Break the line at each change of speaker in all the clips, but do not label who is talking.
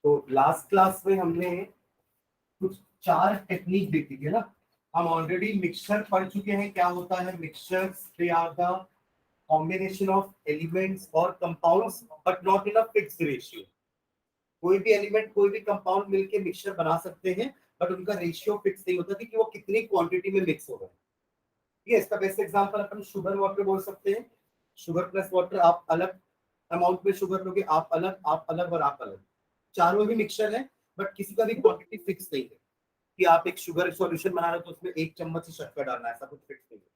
तो last class में हमने कुछ 4 टेक्निक देखी थी ना। हम ऑलरेडी मिक्सचर पढ़ चुके हैं। क्या होता है mixtures? They are the combination of elements और compounds but not in a fixed ratio. कोई भी एलिमेंट कोई भी कंपाउंड मिलके मिक्सचर बना सकते हैं बट उनका रेशियो फिक्स नहीं होता कि वो कितनी क्वांटिटी में मिक्स हो रहा है। ठीक है, इसका बेस्ट एग्जांपल अपन शुगर वाटर बोल सकते हैं। शुगर प्लस वाटर, आप अलग अमाउंट में शुगर लोगे, आप अलग और आप अलग, चारों भी मिक्सचर है बट किसी का भी क्वांटिटी फिक्स नहीं है कि आप एक शुगर सॉल्यूशन बना रहे हो तो उसमें 1 चम्मच ही शक्कर डालना है, ऐसा कुछ फिक्स नहीं है।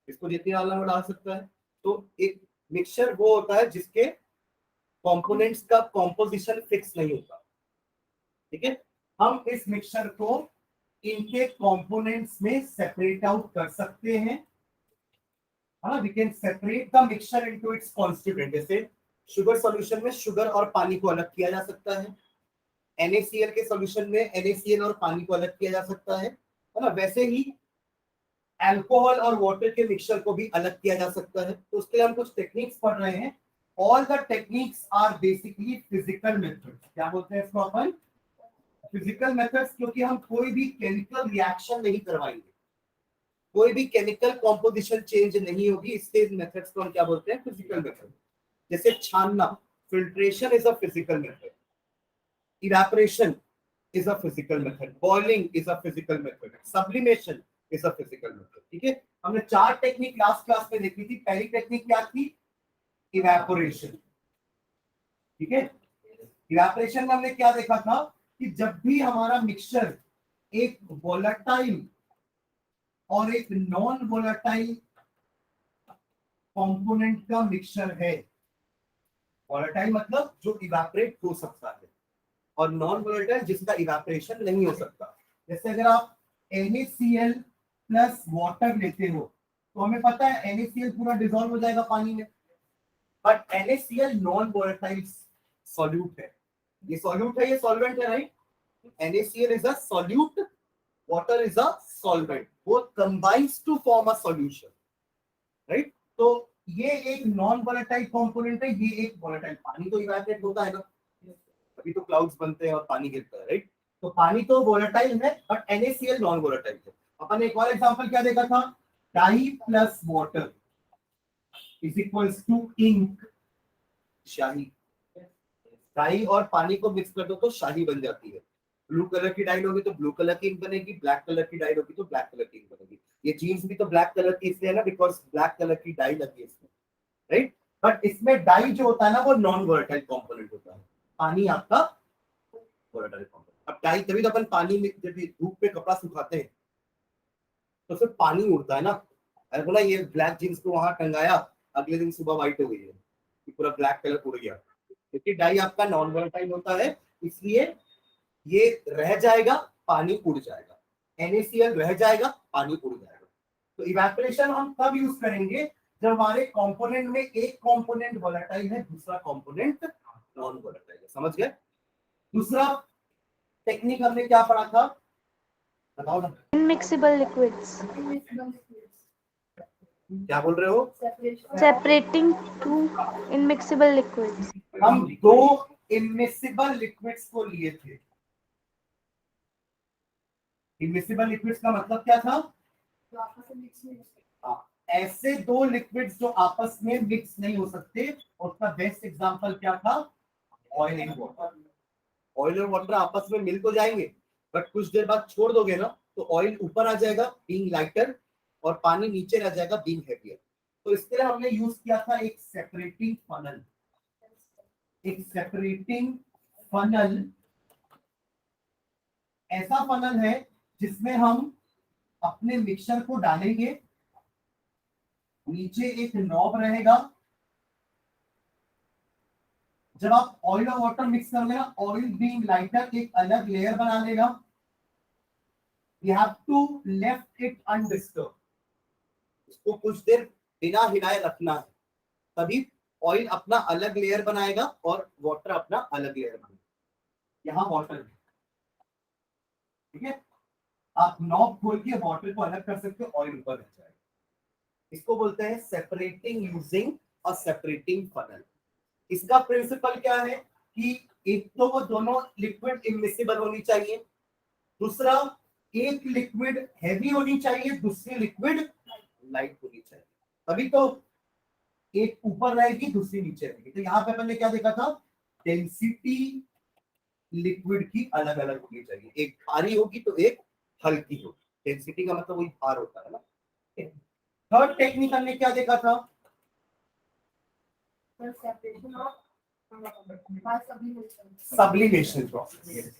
इसको जितनी डालना वो डाल सकता है। तो एक मिक्सचर वो होता है जिसके कंपोनेंट्स का कॉम्पोजिशन फिक्स नहीं होता। ठीक है, हम इस मिक्सचर को इनके कंपोनेंट्स में सेपरेट आउट कर सकते हैं। हाँ, we can separate the mixture into its constituent. जैसे शुगर सॉल्यूशन में शुगर और पानी को अलग किया जा सकता है। NaCl के सॉल्यूशन में NaCl और पानी को अलग किया जा सकता है ना। वैसे ही अल्कोहल और वाटर के मिक्सचर को भी अलग किया जा सकता है। तो उसके लिए हम कुछ टेक्निक्स पढ़ रहे हैं। All the techniques are basically physical methods. क्या बोलते हैं इसको अपन? फिजिकल मेथड्स, क्योंकि हम कोई भी केमिकल रिएक्शन नहीं करवाएंगे, कोई भी केमिकल कॉम्पोजिशन चेंज नहीं होगी, इसलिए इन मेथड्स को हम क्या बोलते हैं? Physical method. जैसे छानना, filtration is a physical method, evaporation is a physical method, boiling is a physical method, sublimation is a physical method। ठीक है, हमने 4 टेक्निक लास्ट क्लास में देखी थी। पहली टेक्निक क्या थी? इवेपोरेशन। ठीक है, इवेपोरेशन में हमने क्या देखा था कि जब भी हमारा मिक्सचर एक वोलेटाइल और एक नॉन वोलेटाइल कंपोनेंट का मिक्सचर है, वोलेटाइल मतलब जो इवेपोरेट हो सकता है और नॉन वोलेटाइल जिसका इवेपोरेशन नहीं हो सकता। जैसे अगर आप NaCl प्लस वाटर लेते हो तो हमें पता है NaCl पूरा डिसॉल्व हो जाएगा पानी में, but NaCl non volatile solute है। ये सॉल्यूट है, ये सॉल्वेंट है, right? NaCl is a solute, water is a solvent, both combines to form a solution, right? तो ये एक नॉन वोलेटाइल कंपोनेंट है, ये एक वोलेटाइल। पानी तो इवेपोरेट होता है ना, अभी तो क्लाउड्स बनते हैं और पानी गिरता है, राइट? तो पानी तो वोलेटाइल है बट NaCl नॉन वोलेटाइल है। अपन एक और एग्जांपल क्या देखा था? Dye plus water is equals to ink, शाही। डाई और पानी को मिक्स कर दो तो शाही बन जाती है। ब्लू कलर की डाई होगी तो ब्लू कलर की इंक बनेगी, ब्लैक कलर की डाई होगी तो ब्लैक कलर की इंक बनेगी। ये जीन्स भी तो ब्लैक कलर की इसलिए है ना, बिकॉज ब्लैक कलर की डाई लगी है इसमें, राइट? बट इसमें डाई जो होता है ना वो नॉन वोलेटाइल कंपोनेंट होता है, पानी आपका वोलेटाइल कंपोनेंट। अब डाई तभी तो अपन पानी में जब धूप पे कपड़ा सुखाते हैं तो फिर पानी उड़ता है ना। अरे बोला ये ब्लैक जीन्स को वहां टंगाया, अगले दिन सुबह व्हाइट हो गई है, पूरा ब्लैक कलर उड़ गया, क्योंकि डाई आपका नॉन वोलेटाइल होता है, इसलिए ये रह जाएगा, पानी उड़ जाएगा। NaCl रह जाएगा, पानी उड़ जाएगा। तो इवेपोरेशन हम तब यूज करेंगे जब हमारे कंपोनेंट में एक कंपोनेंट वोलेटाइल है, दूसरा कंपोनेंट नॉन वोलेटाइल है। समझ गए? दूसरा टेक्निक हमने क्या पढ़ा था? बताओ ना।
Immiscible liquids.
क्या बोल रहे हो?
Separating two immiscible liquids.
हम 2 इमिसिबल लिक्विड्स को लिए थे। इमिसिबल लिक्विड्स का मतलब क्या था? ऐसे 2 लिक्विड्स जो आपस में मिक्स नहीं हो सकते। उसका बेस्ट एग्जांपल क्या था? Oil and water. ऑयल और वाटर आपस में मिल तो जाएंगे बट कुछ देर बाद छोड़ दोगे ना तो ऑयल ऊपर आ जाएगा बीइंग लाइटर और पानी नीचे रह जाएगा बीइंग हेवियर। तो इसके लिए हमने यूज किया था एक सेपरेटिंग फनल। एक सेपरेटिंग फनल ऐसा फनल है जिसमें हम अपने मिक्सचर को डालेंगे, नीचे एक नॉब रहेगा। जब आप ऑयल और वाटर मिक्स करोगे ना, ऑयल बीइंग लाइटर एक अलग लेयर बना लेगा। You have to left it undisturbed। इसको कुछ देर बिना हिलाए रखना है, तभी ऑयल अपना अलग लेयर बनाएगा और वाटर अपना अलग लेयर बनाएगा। यहाँ वाटर है, ठीक है? आप नॉब खोल के वाटर को अलग कर सकते हो, ऑयल ऊपर रह जाएगा। इसको बोलते हैं separating using a separating funnel. इसका प्रिंसिपल क्या है कि एक तो वो दोनों लिक्विड इमिसिबल होनी चाहिए, दूसरा एक लिक्विड हैवी होनी चाहिए, दूसरी लिक्विड लाइट होनी चाहिए, तभी तो एक ऊपर रहेगी दूसरी नीचे रहेगी। तो यहाँ पे अपन ने क्या देखा था, डेंसिटी लिक्विड की अलग अलग होनी चाहिए, एक भारी होगी तो एक हल्की होगी। डेंसिटी का मतलब वही भार होता है ना। थर्ड टेक्निक हमने क्या देखा था, सब्लिमेशन प्रोसेस,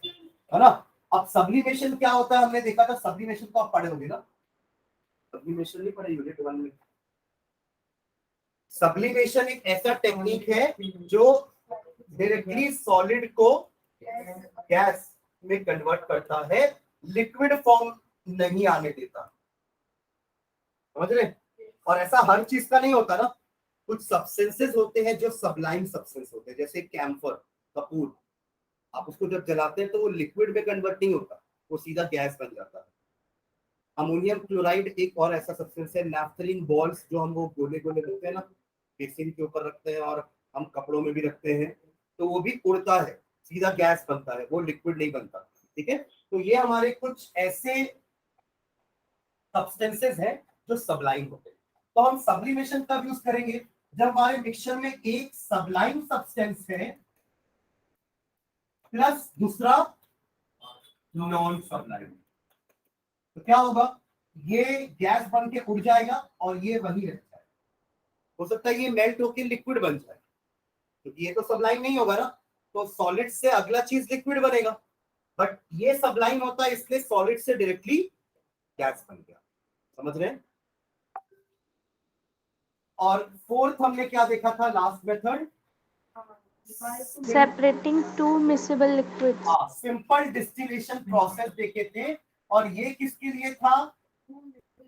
है ना। अब सब्लिमेशन क्या होता है हमने देखा था, सब्लिमेशन तो आप पढ़े होंगे ना, सब्लिमेशन नहीं पढ़े यूनिट 1 में। सब्लिमेशन एक ऐसा टेक्निक है जो डायरेक्टली सॉलिड को गैस में कन्वर्ट करता है, लिक्विड फॉर्म नहीं आने देता, समझ रहे। और ऐसा हर चीज का नहीं होता ना, कुछ सब्सटेंसेस होते हैं जो सबलाइम सब्सटेंस होते हैं, जैसे कैम्फर, कपूर, आप उसको जब जलाते हैं तो वो लिक्विड में कन्वर्ट नहीं होता, वो सीधा गैस बन जाता है। अमोनियम क्लोराइड एक और ऐसा सब्सटेंस है, नैफ्थलीन बॉल्स जो हम वो गोले गोले रखते हैं ना, बेसिन के ऊपर रखते हैं और हम कपड़ों में भी रखते हैं, तो वो भी उड़ता है, सीधा गैस बनता है, वो लिक्विड नहीं बनता, ठीक है। तो ये हमारे कुछ ऐसे सब्सटेंसेस हैं जो सबलाइम होते हैं। तो हम सब्लिमेशन कब यूज करेंगे, जब हमारे मिक्सचर में एक सबलाइम सब्सटेंस है प्लस दूसरा नॉन सबलाइम, तो क्या होगा, ये गैस बन के उड़ जाएगा और ये वही रह जाएगा। हो सकता है ये मेल्ट होकर लिक्विड बन जाए, क्योंकि ये तो सबलाइम नहीं होगा ना, तो सॉलिड से अगला चीज लिक्विड बनेगा, बट ये सबलाइम होता है इसलिए सॉलिड से डायरेक्टली गैस बन गया, समझ रहे हैं। और फोर्थ हमने क्या देखा था last method,
Separating two miscible liquids.
Simple distillation process देखे थे, और ये किसके लिए था,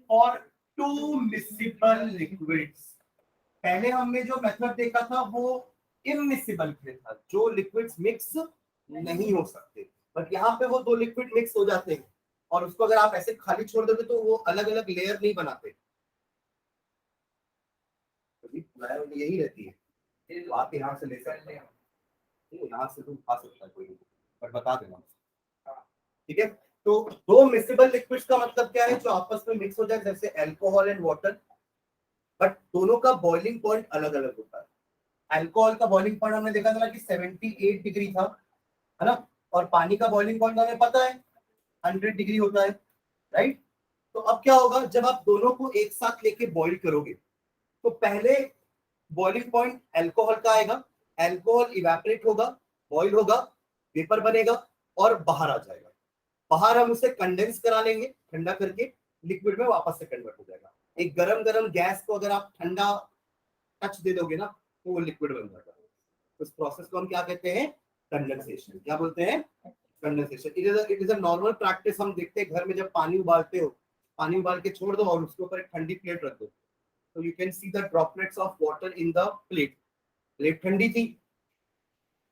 और टू मिसिबल लिक्विड्स। पहले हमने जो मेथड देखा था वो इमिसिबल के लिए था, जो लिक्विड्स मिक्स नहीं हो सकते, बट यहाँ पे वो दो लिक्विड मिक्स हो जाते हैं, और उसको अगर आप ऐसे खाली छोड़ दोगे तो वो अलग अलग लेयर नहीं बनाते, यही रहती है। तो आप यहाँ से ले सकते हैं, यहाँ से तुम खा सकता है कोई, पर बता देना, ठीक है। तो दो मिक्सेबल लिक्विड्स का मतलब क्या है, जो आपस में मिक्स हो जाए, जैसे अल्कोहल एंड वाटर, बट दोनों का बॉइलिंग पॉइंट अलग अलग होता है। अल्कोहल का बॉइलिंग पॉइंट हमने देखा था ना कि 78 डिग्री था, है ना, और पानी का बॉइलिंग पॉइंट हमें पता है 100 डिग्री होता है, राइट। तो अब क्या होगा, जब आप दोनों को एक साथ लेके बॉइल करोगे, तो पहले बॉइलिंग पॉइंट अल्कोहल का आएगा, अल्कोहल इवेपोरेट होगा, बॉइल होगा, वेपर बनेगा और बाहर आ जाएगा। बाहर हम उसे कंडेंस करा लेंगे, ठंडा करके लिक्विड में वापस से कन्वर्ट हो जाएगा। एक गरम गरम गैस को अगर आप ठंडा टच दे दोगे ना, तो वो लिक्विड बन जाएगा। उस प्रोसेस को हम क्या कहते हैं, कंडेंसेशन। क्या बोलते हैं, condensation. It is a normal practice. हम देखते हैं घर में जब पानी उबालते हो, पानी उबाल के छोड़ दो और उसके ऊपर एक ठंडी प्लेट रख दो, तो you can see the droplets of water in the plate. Plate ठंडी थी,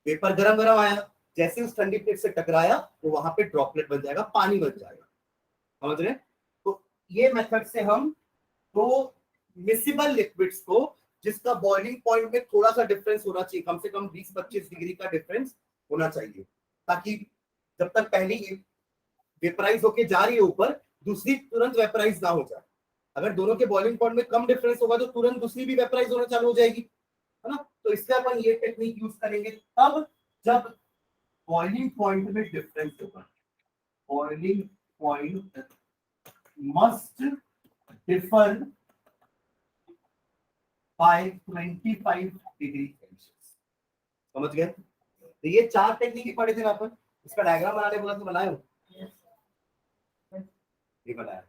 पेपर गरम गरम आया, जैसे उस ठंडी प्लेट से टकराया तो वहां पे ड्रॉपलेट बन जाएगा, पानी बन जाएगा, समझ रहे हैं। तो ये मेथड से हम दो मिसिबल लिक्विड्स को, जिसका बॉइलिंग पॉइंट में थोड़ा सा डिफरेंस होना चाहिए, कम से कम 20-25 डिग्री का डिफरेंस होना चाहिए, ताकि जब तक पहली वेपराइज होके जा रही है ऊपर, दूसरी तुरंत वेपराइज ना हो जाए। अगर दोनों के बॉइलिंग पॉइंट में कम डिफरेंस होगा तो तुरंत दूसरी भी वेपराइज होना चालू हो जाएगी, है ना। तो इसलिए अपन ये टेक्निक यूज करेंगे तब जब बॉइलिंग पॉइंट में डिफरेंस होगा। Boiling point must differ by 25 degree Celsius, समझ गए। तो ये चार टेक्निक पढ़े थे अपन, इसका डायग्राम बनाने बोला तो बनाए हो, ये बनाया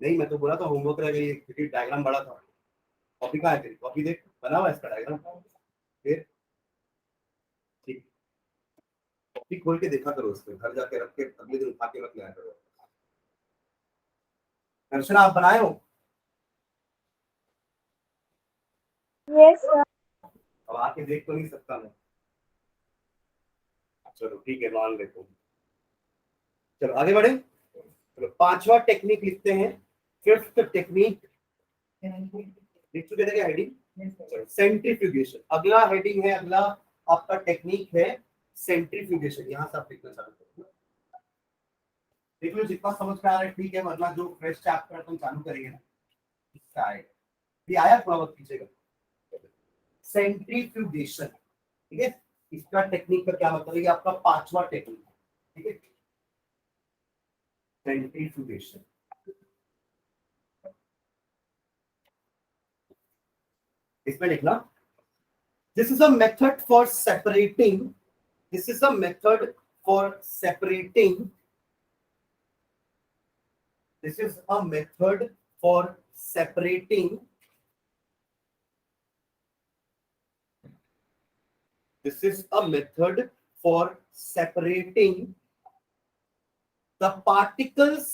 नहीं, मैं तो बोला था होमवर्क रह गई, क्योंकि डायग्राम बड़ा था। कॉपी कहाँ है तेरी, कॉपी देख, बना हुआ है इसका डायग्राम, फिर ठीक, कॉपी खोल के देखा करो, उसको घर जाके रख के अगले दिन उठा के रख लिया करो। दर्शन आप बनाए हो?
Yes, sir.
अब आके देख तो नहीं सकता मैं, चलो ठीक है, मान लेता हूँ। चलो आगे बढ़े। चलो पांचवा टेक्निक लिखते हैं, फिफ्थ टेक्निक लिख चुके थे क्या हेडिंग, सेंट्रीफ्यूगेशन। अगला हेडिंग है, अगला आपका टेक्निक है सेंट्रीफ्यूगेशन। यहाँ से आप लिखना चालू करो, देख लो जितना समझ में आ रहा है ठीक है, वरना जो फ्रेश चैप्टर अपन चालू करेंगे ना इसका आएगा। ये आया थोड़ा बहुत पीछे का सेंट्रीफ्यूगेशन, ठीक है। इसका टेक्निक का क्या मतलब है, ये आपका पांचवा टेक्निक, ठीक है, सेंट्रीफ्यूगेशन। इसमें लिखना, this is a method for separating, this is a method for separating, this is a method for separating, this is a method for separating the particles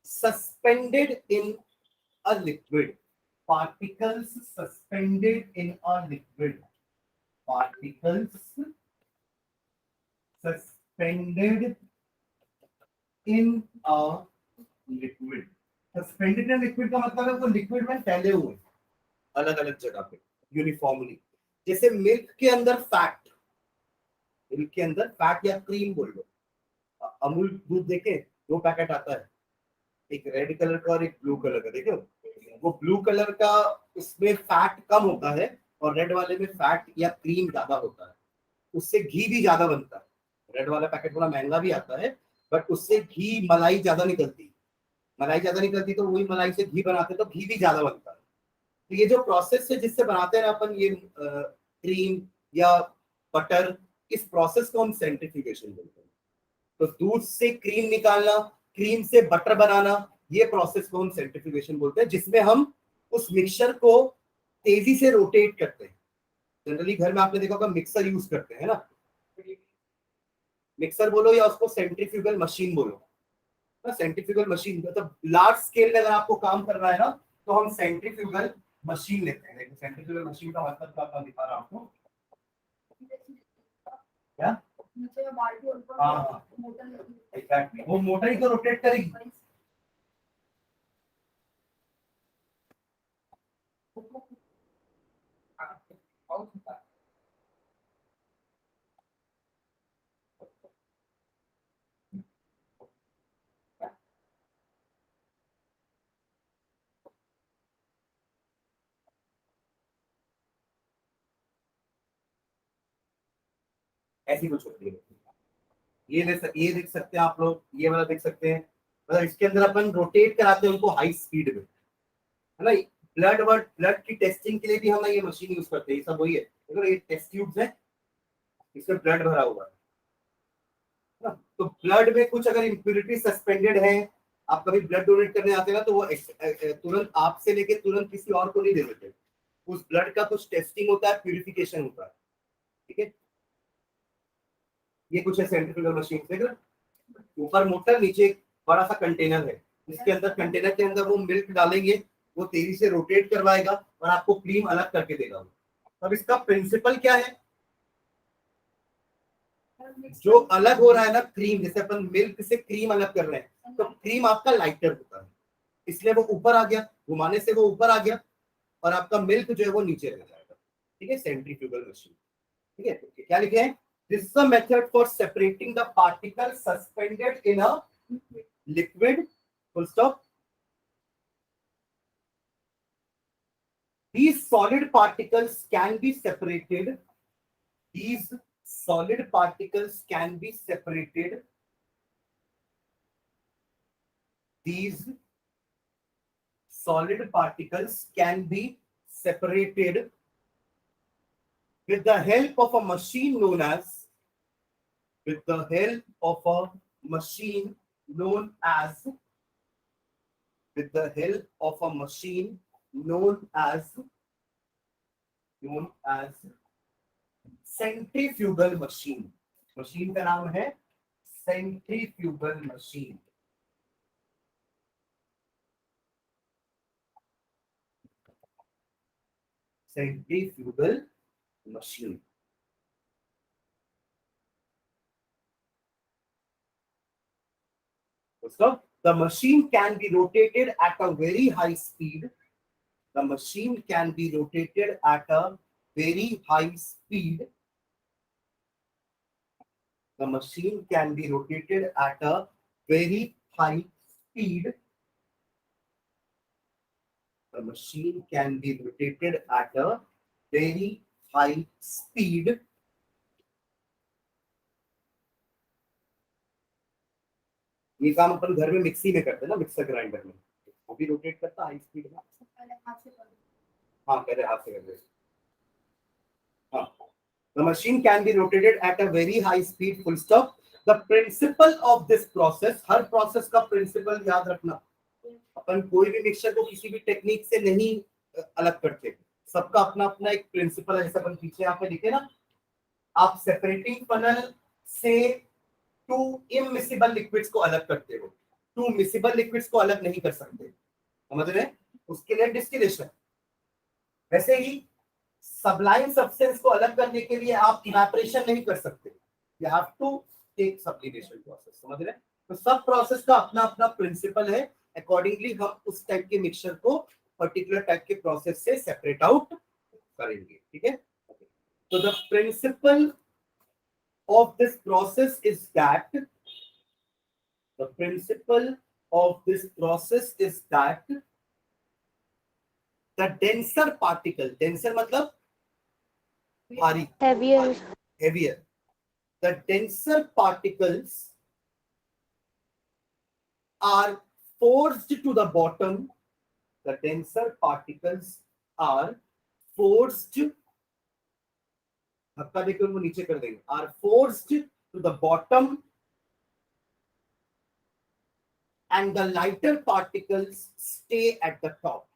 suspended in a liquid, particles suspended in a liquid, particles suspended in a liquid, suspended in liquid का मतलब है वो liquid में फैले हुए अलग अलग जगह पे यूनिफॉर्मली। जैसे मिल्क के अंदर फैट, मिल्क के अंदर फैट या क्रीम बोल लो, अमूल दूध देखे दो पैकेट आता है, एक रेड कलर का और एक ब्लू कलर का, देखो वो ब्लू कलर का उसमें फैट कम होता है और रेड वाले में फैट या क्रीम ज्यादा होता है, उससे घी भी ज्यादा बनता है। रेड वाला पैकेट थोड़ा महंगा भी आता है बट उससे घी मलाई ज्यादा निकलती, मलाई ज्यादा निकलती तो वही मलाई से घी बनाते तो घी भी ज्यादा बनता है। तो ये जो प्रोसेस है जिससे बनाते हैं अपन ये क्रीम या बटर, इस प्रोसेस को हम सेंट्रीफ्यूगेशन बोलते हैं। तो दूध से क्रीम निकालना, क्रीम से बटर बनाना, ये प्रोसेस को हम सेंट्रीफ्यूगेशन बोलते हैं, जिसमें हम उस मिक्सचर को तेजी से रोटेट करते हैं। जनरली घर में आपने देखा होगा मिक्सर यूज करते हैं ना, मिक्सर बोलो या उसको सेंट्रीफ्यूगल मशीन बोलो ना, सेंट्रीफ्यूगल मशीन मतलब लार्ज स्केल में अगर आपको काम करना है ना तो हम सेंट्रीफ्यूगल मशीन लेते हैं। सेंट्रीफ्यूगल मशीन का मतलब क्या मैं दिखा रहा हूं आपको, क्या हाँ एग्जैक्टली वो मोटर ही तो रोटेट करेगी। ऐसी कुछ होती है, ये देख सकते हैं आप लोग, ये वाला देख सकते हैं, मतलब इसके अंदर अपन रोटेट कराते हैं उनको हाई स्पीड में, है ना। ब्लड की टेस्टिंग के लिए भी हम ये मशीन यूज करते हैं, ये सब वही है। देखो ये टेस्ट ट्यूब्स है, इसमें ब्लड भरा हुआ है ना, तो ब्लड में कुछ अगर इम्प्योरिटी सस्पेंडेड है, आप कभी ब्लड डोनेट करने आते हैं ना तो वो तुरंत आपसे लेके तुरंत किसी और को नहीं दे देते, उस ब्लड का कुछ टेस्टिंग होता है, प्यूरिफिकेशन होता है, ठीक है। ये कुछ है सेंट्रीफ्यूगल मशीन, देख रहे ऊपर मोटर नीचे एक बड़ा सा कंटेनर है, इसके अंदर कंटेनर के अंदर वो मिल्क डालेंगे, वो तेजी से रोटेट करवाएगा और आपको क्रीम अलग करके देगा। अब इसका प्रिंसिपल क्या है, जो अलग हो रहा है ना क्रीम, जैसे अपन मिल्क से क्रीम अलग कर रहे हैं तो क्रीम आपका लाइटर होता है, इसलिए वो ऊपर आ गया, घुमाने से वो ऊपर आ गया और आपका मिल्क जो है वो नीचे रह जाएगा, ठीक है। सेंट्रीफ्यूगल मशीन, ठीक है। तो क्या लिखे हैं, this is a method for separating the particle suspended in a liquid, full stop. These solid particles can be separated, these solid particles can be separated, these solid particles can be separated with the help of a machine known as, with the help of a machine known as, with the help of a machine known as, known as centrifugal machine. Machine का नाम है centrifugal machine. Centrifugal machine, the machine can be rotated at a very high speed, The machine can be rotated at a very high speed. The machine can be rotated at a very high speed. The machine can be rotated at a very high speed. ये काम अपन घर में mixie में करते हैं ना, mixer grinder में, वो भी रोटेट करता हाई स्पीड में। हाँ, पहले हाथ से कर दे। हाँ, the machine can be rotated at a very high speed, full stop. The principle of this process, her process का प्रिंसिपल याद रखना। अपन कोई भी मिक्सचर को किसी भी टेक्निक से नहीं अलग करते, सबका अपना अपना एक प्रिंसिपल है। जैसे अपन पीछे यहाँ पे लिखे ना, आप सेपरेटिंग फनल से टू इमिसिबल लिक्विड्स को अलग करते हो, टू मिसिबल लिक्विड्स को अलग नहीं कर सकते, समझ रहे हैं? उसके लिए डिस्टिलेशन। वैसे ही सबलाइन सब्सटेंस को अलग करने के लिए आप इवेपोरेशन नहीं कर सकते, you have to take sublimation process, समझ रहे हैं? तो सब प्रोसेस का अपना अपना प्रिंसिपल है, अकॉर्डिंगली हम उस टाइप के मिक्सचर को पर्टिकुलर टाइप के प्रोसेस से सेपरेट आउट करेंगे, ठीक है? तो the principle of this process is that the principle of this process is that the denser particle, denser मतलब भारी,
Heavier.
heavier, the denser particles are forced to the bottom, the denser particles are forced, धक्का देकर उनको नीचे कर देंगे, are forced to the bottom and the lighter particles stay at the top,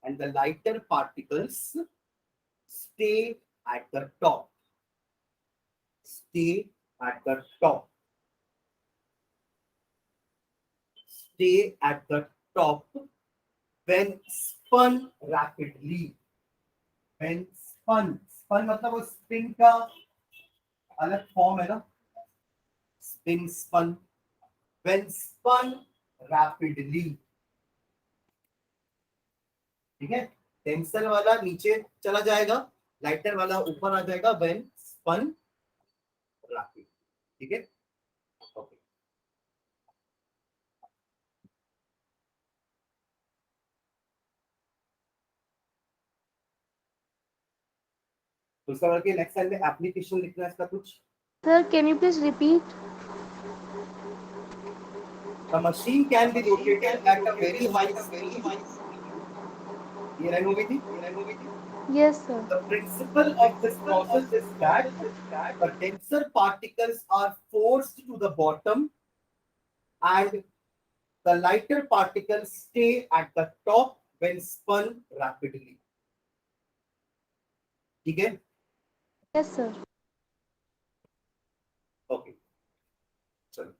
and the lighter particles stay at the top, stay at the top, stay at the top when spun rapidly, when spun, spun मतलब वो spin का अलग form है ना, spin, spun, when spun rapidly, ठीक है? Tensor वाला नीचे चला जाएगा, लाइटर वाला ऊपर आ जाएगा, when spun rapidly, ठीक है? ओके, तो उसका करके नेक्स्ट टाइम में एप्लीकेशन लिखना है इसका कुछ।
Sir, can you please repeat?
The machine can be rotated at a very high speed. ये लाइन हो गई थी?
Yes, sir.
The principle of this process is that the denser particles are forced to the bottom and the lighter particles stay at the top when spun rapidly. ठीक है?
Yes, sir.
Okay, चलो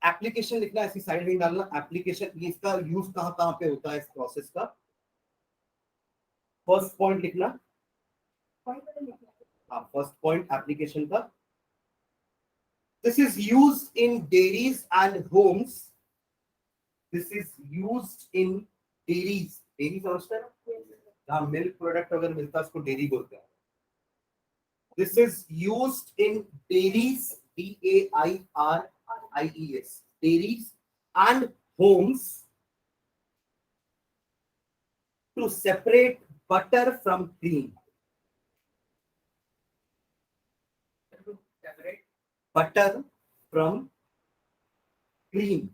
application लिखना, ऐसी side में डालना application, इसका use कहाँ कहाँ पे होता है इस प्रोसेस का। फर्स्ट पॉइंट लिखना, हाँ फर्स्ट पॉइंट एप्लीकेशन का, this is used in dairies and homes, this is used in dairies, dairy समझते हैं ना, जहाँ मिल्क प्रोडक्ट अगर मिलता है उसको डेयरी बोलते हैं। This is used in dairies, DAIRIES, dairies and homes to separate butter from cream. Separate butter from cream.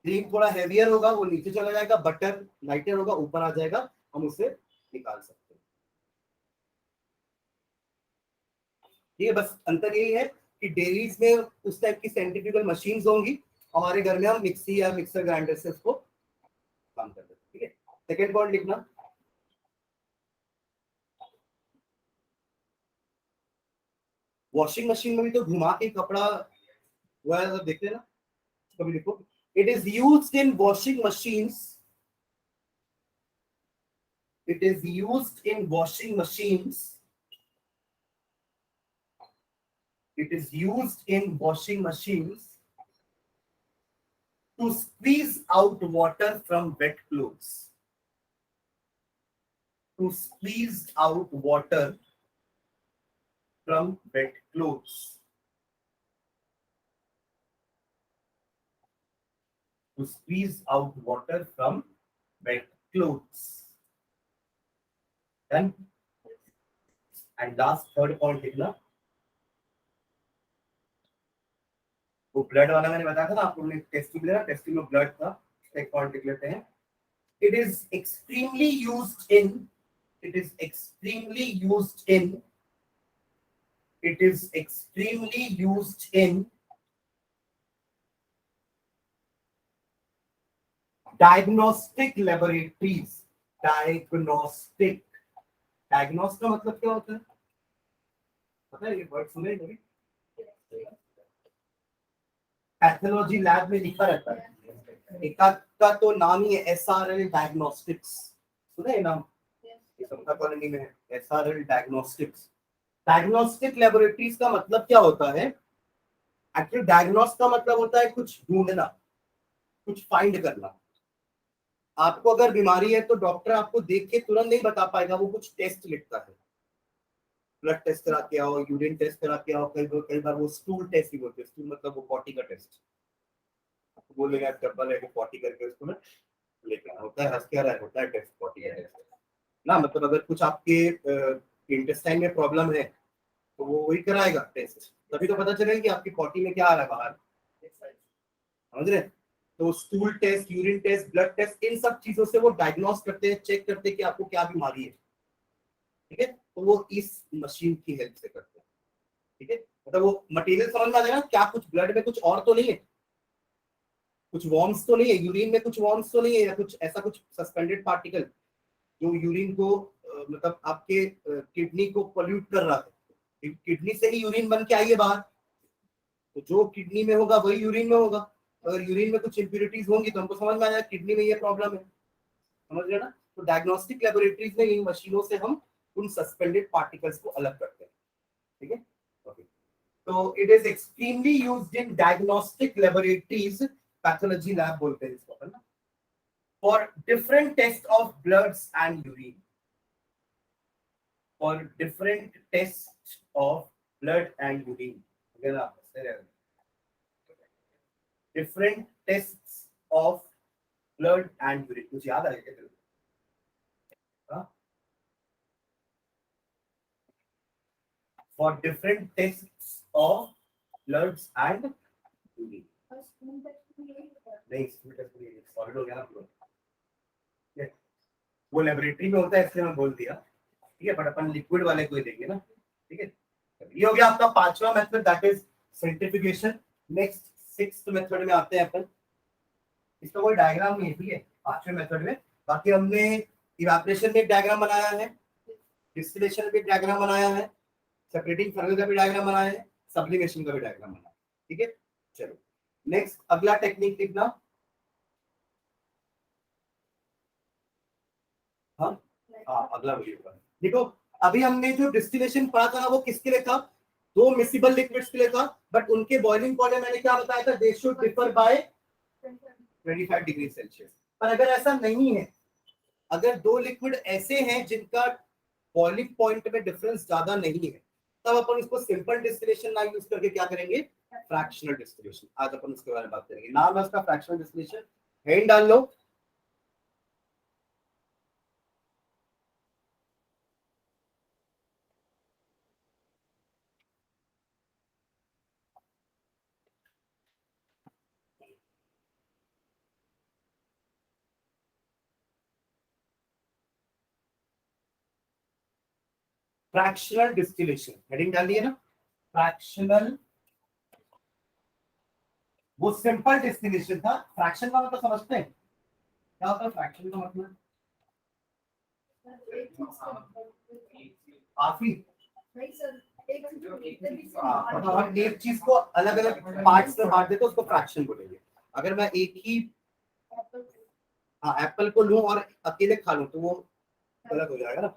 Cream थोड़ा हेवियर होगा, वो नीचे चला जाएगा, बटर लाइटर होगा, ऊपर आ जाएगा, हम उसे निकाल सकते हैं। ये बस अंतर यही है कि डेयरीज में उस टाइप की सेंट्रीफ्यूगल मशीन्स होंगी, हमारे घर में हम मिक्सी या मिक्सर ग्राइंडर से उसको काम कर देते हैं, ठीक है? सेकेंड पॉइंट लिखना, वॉशिंग मशीन में भी तो घुमा के कपड़ा हुआ है, देखते हैं ना, कभी लिखो, it is used in washing machines, it is used in washing machines, it is used in washing machines to squeeze out water from wet clothes. To squeeze out water from wet clothes. To squeeze out water from wet clothes. Then, and last third point लिखना. वो blood वाला मैंने बताया था ना आपको, testing में testing में ब्लड था, एक पॉइंट लिख लेते हैं. It is extremely used in. It is extremely used in. It is extremely used in diagnostic laboratories. Diagnostic. Diagnostic का मतलब क्या होता है? पता है ये वर्ड सुने कभी? पैथोलॉजी लैब में लिखा रहता है. एक का तो नाम ही है SRL डायग्नोस्टिक्स. सुना है नाम? समता कॉलोनी में है SRL डायग्नोस्टिक्स. डायग्नोस्टिक लेबोरेटरीज का मतलब क्या होता है? एक्चुअली डायग्नोस का मतलब होता है कुछ ढूंढना, कुछ फाइंड करना. आपको अगर बीमारी है तो डॉक्टर आपको देख के तुरंत नहीं बता पाएगा, वो कुछ टेस्ट लिखता है. ब्लड टेस्ट करा के आओ, यूरिन टेस्ट करा के आओ, कई बार वो स्टूल टेस्ट भी बोलते हैं. स्टूल मतलब वो पॉटी का टेस्ट. बोलेगा डब्बा लेके पॉटी करके उसको ना लेकर होता है. हंस क्या रहा है, होता है टेस्ट, पॉटी का टेस्ट ना. मतलब अगर कुछ आपके इंटेस्टाइन में प्रॉब्लम है तो वो वही कराएगा टेस्ट, तभी तो पता चलेगा कि आपकी पॉटी में क्या आ रहा है बाहर. समझ रहे? तो stool test, urine test, blood test, इन सब चीजों से वो डायग्नोस करते हैं, चेक करते हैं कि आपको क्या बीमारी है. ठीक है, तो वो इस मशीन की हेल्प से करते हैं. ठीक है, मतलब वो मटेरियल समझ में आ जाएगा क्या, कुछ ब्लड में कुछ और तो नहीं है, कुछ वॉर्म्स तो नहीं है, यूरिन में कुछ वॉर्म्स तो नहीं है, या कुछ ऐसा कुछ सस्पेंडेड पार्टिकल जो यूरिन को मतलब आपके किडनी को पोल्यूट कर रहा है. किडनी से ही यूरिन बन के आई है बाहर, तो जो किडनी में होगा वही यूरिन में होगा. अगर यूरिन में कुछ इंप्योरिटीज होंगी तो हमको समझ में आ जाएगा किडनी में ये प्रॉब्लम है. समझ रहे ना? तो डायग्नोस्टिक लेबोरेटरीज में इन मशीनों से हम उन सस्पेंडेड पार्टिकल्स को अलग करते हैं. ठीक है, ओके. तो it is extremely used in diagnostic laboratories, pathology lab बोलते हैं इसको ना, for different test of bloods and urine. For different test of blood and urine वगैरह. Different test of blood and urine. मुझे याद आ गया for different tests of bloods and urine. नहीं, solid हो गया ना पूरा. वो लेबोरेटरी में होता है इसलिए मैं बोल दिया. ठीक है, बट अपन लिक्विड वाले को ही देंगे ना. ठीक है, ये हो गया आपका पांचवा method, that is सेंट्रिफिकेशन. Next sixth method में आते हैं अपन. इसका कोई डायग्राम नहीं है. ठीक है, पांचवें मेथड में बाकी हमने इवेपोरेशन में एक डायग्राम बनाया है, डिस्टिलेशन में भी डायग्राम बनाया है, सेपरेटिंग फनल का भी डायग्राम बनाया है, सब्लिमेशन का भी डायग्राम बनाया है. ठीक है, चलो नेक्स्ट अगला टेक्निक लिखना. हाँ हाँ, अगला वीडियो देखो. अभी हमने जो डिस्टिलेशन पढ़ा था ना, वो किसके लिए था? दो मिसिबल लिक्विड्स के लिए था, बट उनके बॉइलिंग पॉइंट मैंने क्या बताया था? They should differ by 25 degree Celsius. पर अगर ऐसा नहीं है, अगर दो लिक्विड ऐसे हैं जिनका बॉइलिंग पॉइंट में डिफरेंस ज्यादा नहीं है, तब अपन इसको सिंपल डिस्टिलेशन ना यूज करके क्या करेंगे? Fractional distillation. आज अपन उसके बारे में बात करेंगे. नाम है उसका फ्रैक्शनल डिस्टिलेशन. हेड डाल लो. फ्रैक्शनल डिस्टिलेशन हेडिंग डाल दिए ना. फ्रैक्शनल, वो सिंपल डिस्टिलेशन था. फ्रैक्शन का मतलब समझते हैं क्या होता है? फ्रैक्शन का मतलब काफी, मतलब हम एक चीज को अलग अलग पार्ट्स में बांट देते हैं, उसको फ्रैक्शन बोलेंगे. अगर मैं एक ही एप्पल को लूं और अकेले खा लूं तो वो गलत हो जाएगा ना.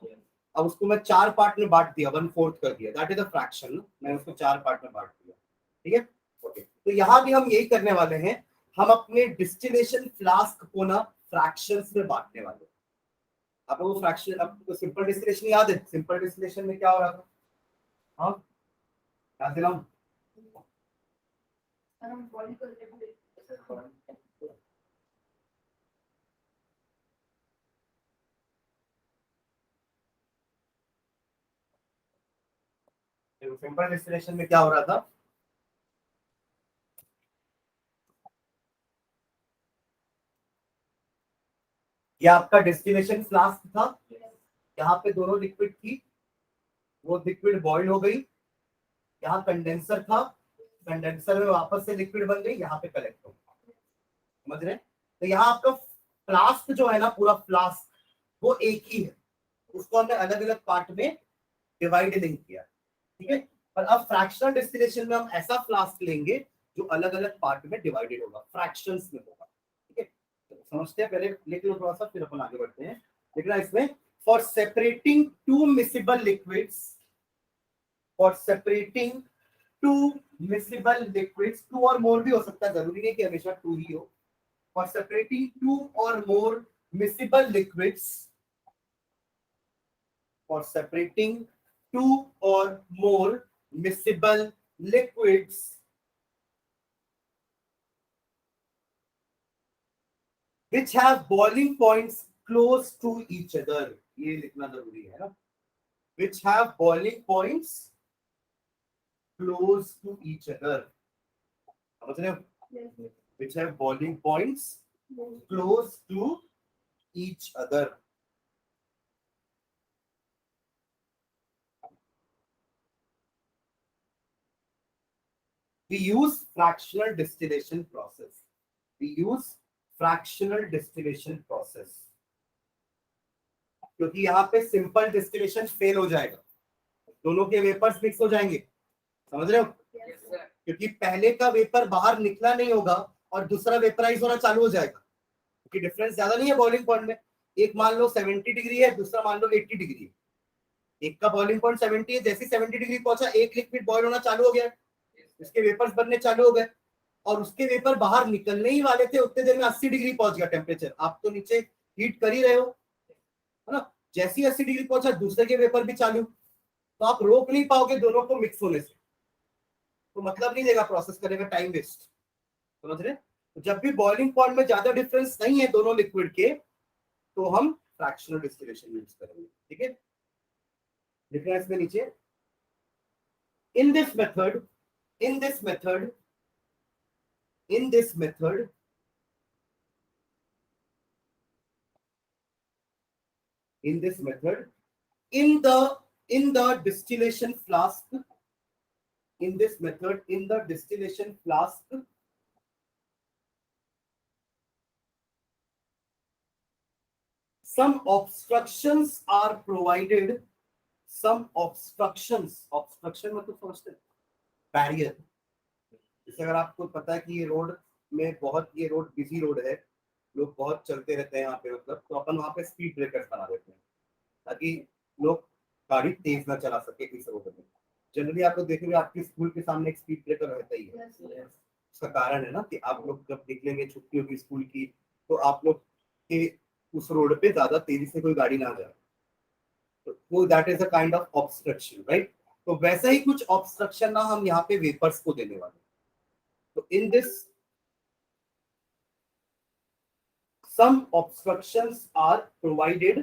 अब उसको मैं चार पार्ट में बांट दिया, 1/4 कर दिया, दैट इज अ फ्रैक्शन. मैंने उसको चार पार्ट में बांट दिया. ठीक है, ओके. तो यहाँ भी हम यही करने वाले हैं. हम अपने डिस्टिलेशन फ्लास्क को ना फ्रैक्शंस में बांटने वाले। आप लोगों को फ्रैक्शन, आपको सिंपल डिस्टिलेशन याद है? सिंपल डिस्टिलेशन में क्या हो रहा था? हाँ, याद दिलाऊं? सिंपल डिस्टिलेशन में क्या हो रहा था? ये आपका डिस्टिलेशन फ्लास्क था, यहाँ पे दोनों लिक्विड थी, वो लिक्विड बॉइल हो गई, यहाँ कंडेंसर था, कंडेंसर में वापस से लिक्विड बन गई, यहाँ पे कलेक्ट हो गई। समझ रहे हैं? तो यहाँ आपका फ्लास्क जो है ना, पूरा फ्लास्क वो एक ही है, उसको हमने अलग अलग पार्ट में डिवाइड नहीं किया। ठीक है, पर अब फ्रैक्शनल डिस्टिलेशन में हम ऐसा फ्लास्क लेंगे जो अलग अलग पार्ट में डिवाइडेड होगा, फ्रैक्शंस में होगा। ठीक है, तो समझते हैं, पहले लिख लो थोड़ा सा, फिर अपन आगे बढ़ते हैं। लिखना इसमें, for separating two miscible liquids, for separating two miscible liquids, two और मोर भी हो सकता है, जरूरी नहीं कि हमेशा टू ही हो। फॉर सेपरेटिंग टू और more miscible liquids, for separating two or more miscible liquids which have boiling points close to each other, ये लिखना जरूरी है ना, which have boiling points close to each other, समझ रहे हो? which have boiling points close to each other. We use fractional distillation process. We use fractional distillation process. क्योंकि यहाँ पे सिंपल डिस्टिलेशन फेल हो जाएगा, दोनों के वेपर्स मिक्स हो जाएंगे। समझ रहे हो? क्योंकि पहले का वेपर बाहर निकला नहीं होगा और दूसरा वेपराइज होना चालू हो जाएगा, क्योंकि डिफरेंस ज्यादा नहीं है बॉइलिंग पॉइंट में। एक मान लो 70 डिग्री है, दूसरा मान लो 80 डिग्री है। एक का बॉइलिंग पॉइंट 70 है, जैसे 70 डिग्री पहुंचा, एक लिक्विड बॉइल होना चालू हो गया, इसके वेपर्स बनने चालू हो गए, और उसके वेपर बाहर निकलने ही वाले थे, उतने देर में 80 डिग्री पहुंच गया टेम्परेचर। आप तो नीचे हीट कर ही रहे हो, है ना? जैसी 80 डिग्री पहुंचा, दूसरे के वेपर भी चालू, तो आप रोक नहीं पाओगे दोनों को मिक्स होने से, तो मतलब नहीं देगा, प्रोसेस करने का टाइम वेस्ट। समझ रहे? तो जब भी बॉइलिंग पॉइंट में ज्यादा डिफरेंस नहीं है दोनों लिक्विड के, तो हम फ्रैक्शनल डिस्टिलेशन यूज करेंगे। ठीक है, लिखना है इसमें नीचे, in this method, in this method, in this method in this method, in the distillation flask, in this method, in the distillation flask, some obstructions are provided, some obstructions, obstruction मतलब समझते हैं, बैरियर। जैसे अगर आपको पता है कि ये रोड में बहुत, ये रोड बिजी रोड है, लोग बहुत चलते रहते हैं यहाँ पे, मतलब तो अपन वहाँ पे स्पीड ब्रेकर्स बना देते हैं ताकि लोग गाड़ी तेज ना चला सके इस रोड में। जनरली आप लोग देखेंगे आपके स्कूल के सामने एक स्पीड ब्रेकर रहता ही है। उसका कारण है ना कि आप लोग जब निकलेंगे छुट्टी होगी स्कूल की, तो आप लोग के उस रोड पे ज्यादा तेजी से कोई गाड़ी ना जाए, तो that is a kind of obstruction, right? तो वैसा ही कुछ ऑब्स्ट्रक्शन ना हम यहाँ पे वेपर्स को देने वाले। तो in this some obstructions are provided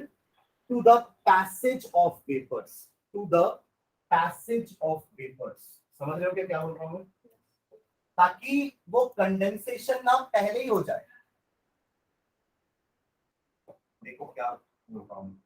to the passage of vapors, to the passage of vapors। समझ रहे हो क्या बोल रहा हूँ? ताकि वो कंडेंसेशन ना पहले ही हो जाए। देखो क्या बोल रहा हूँ,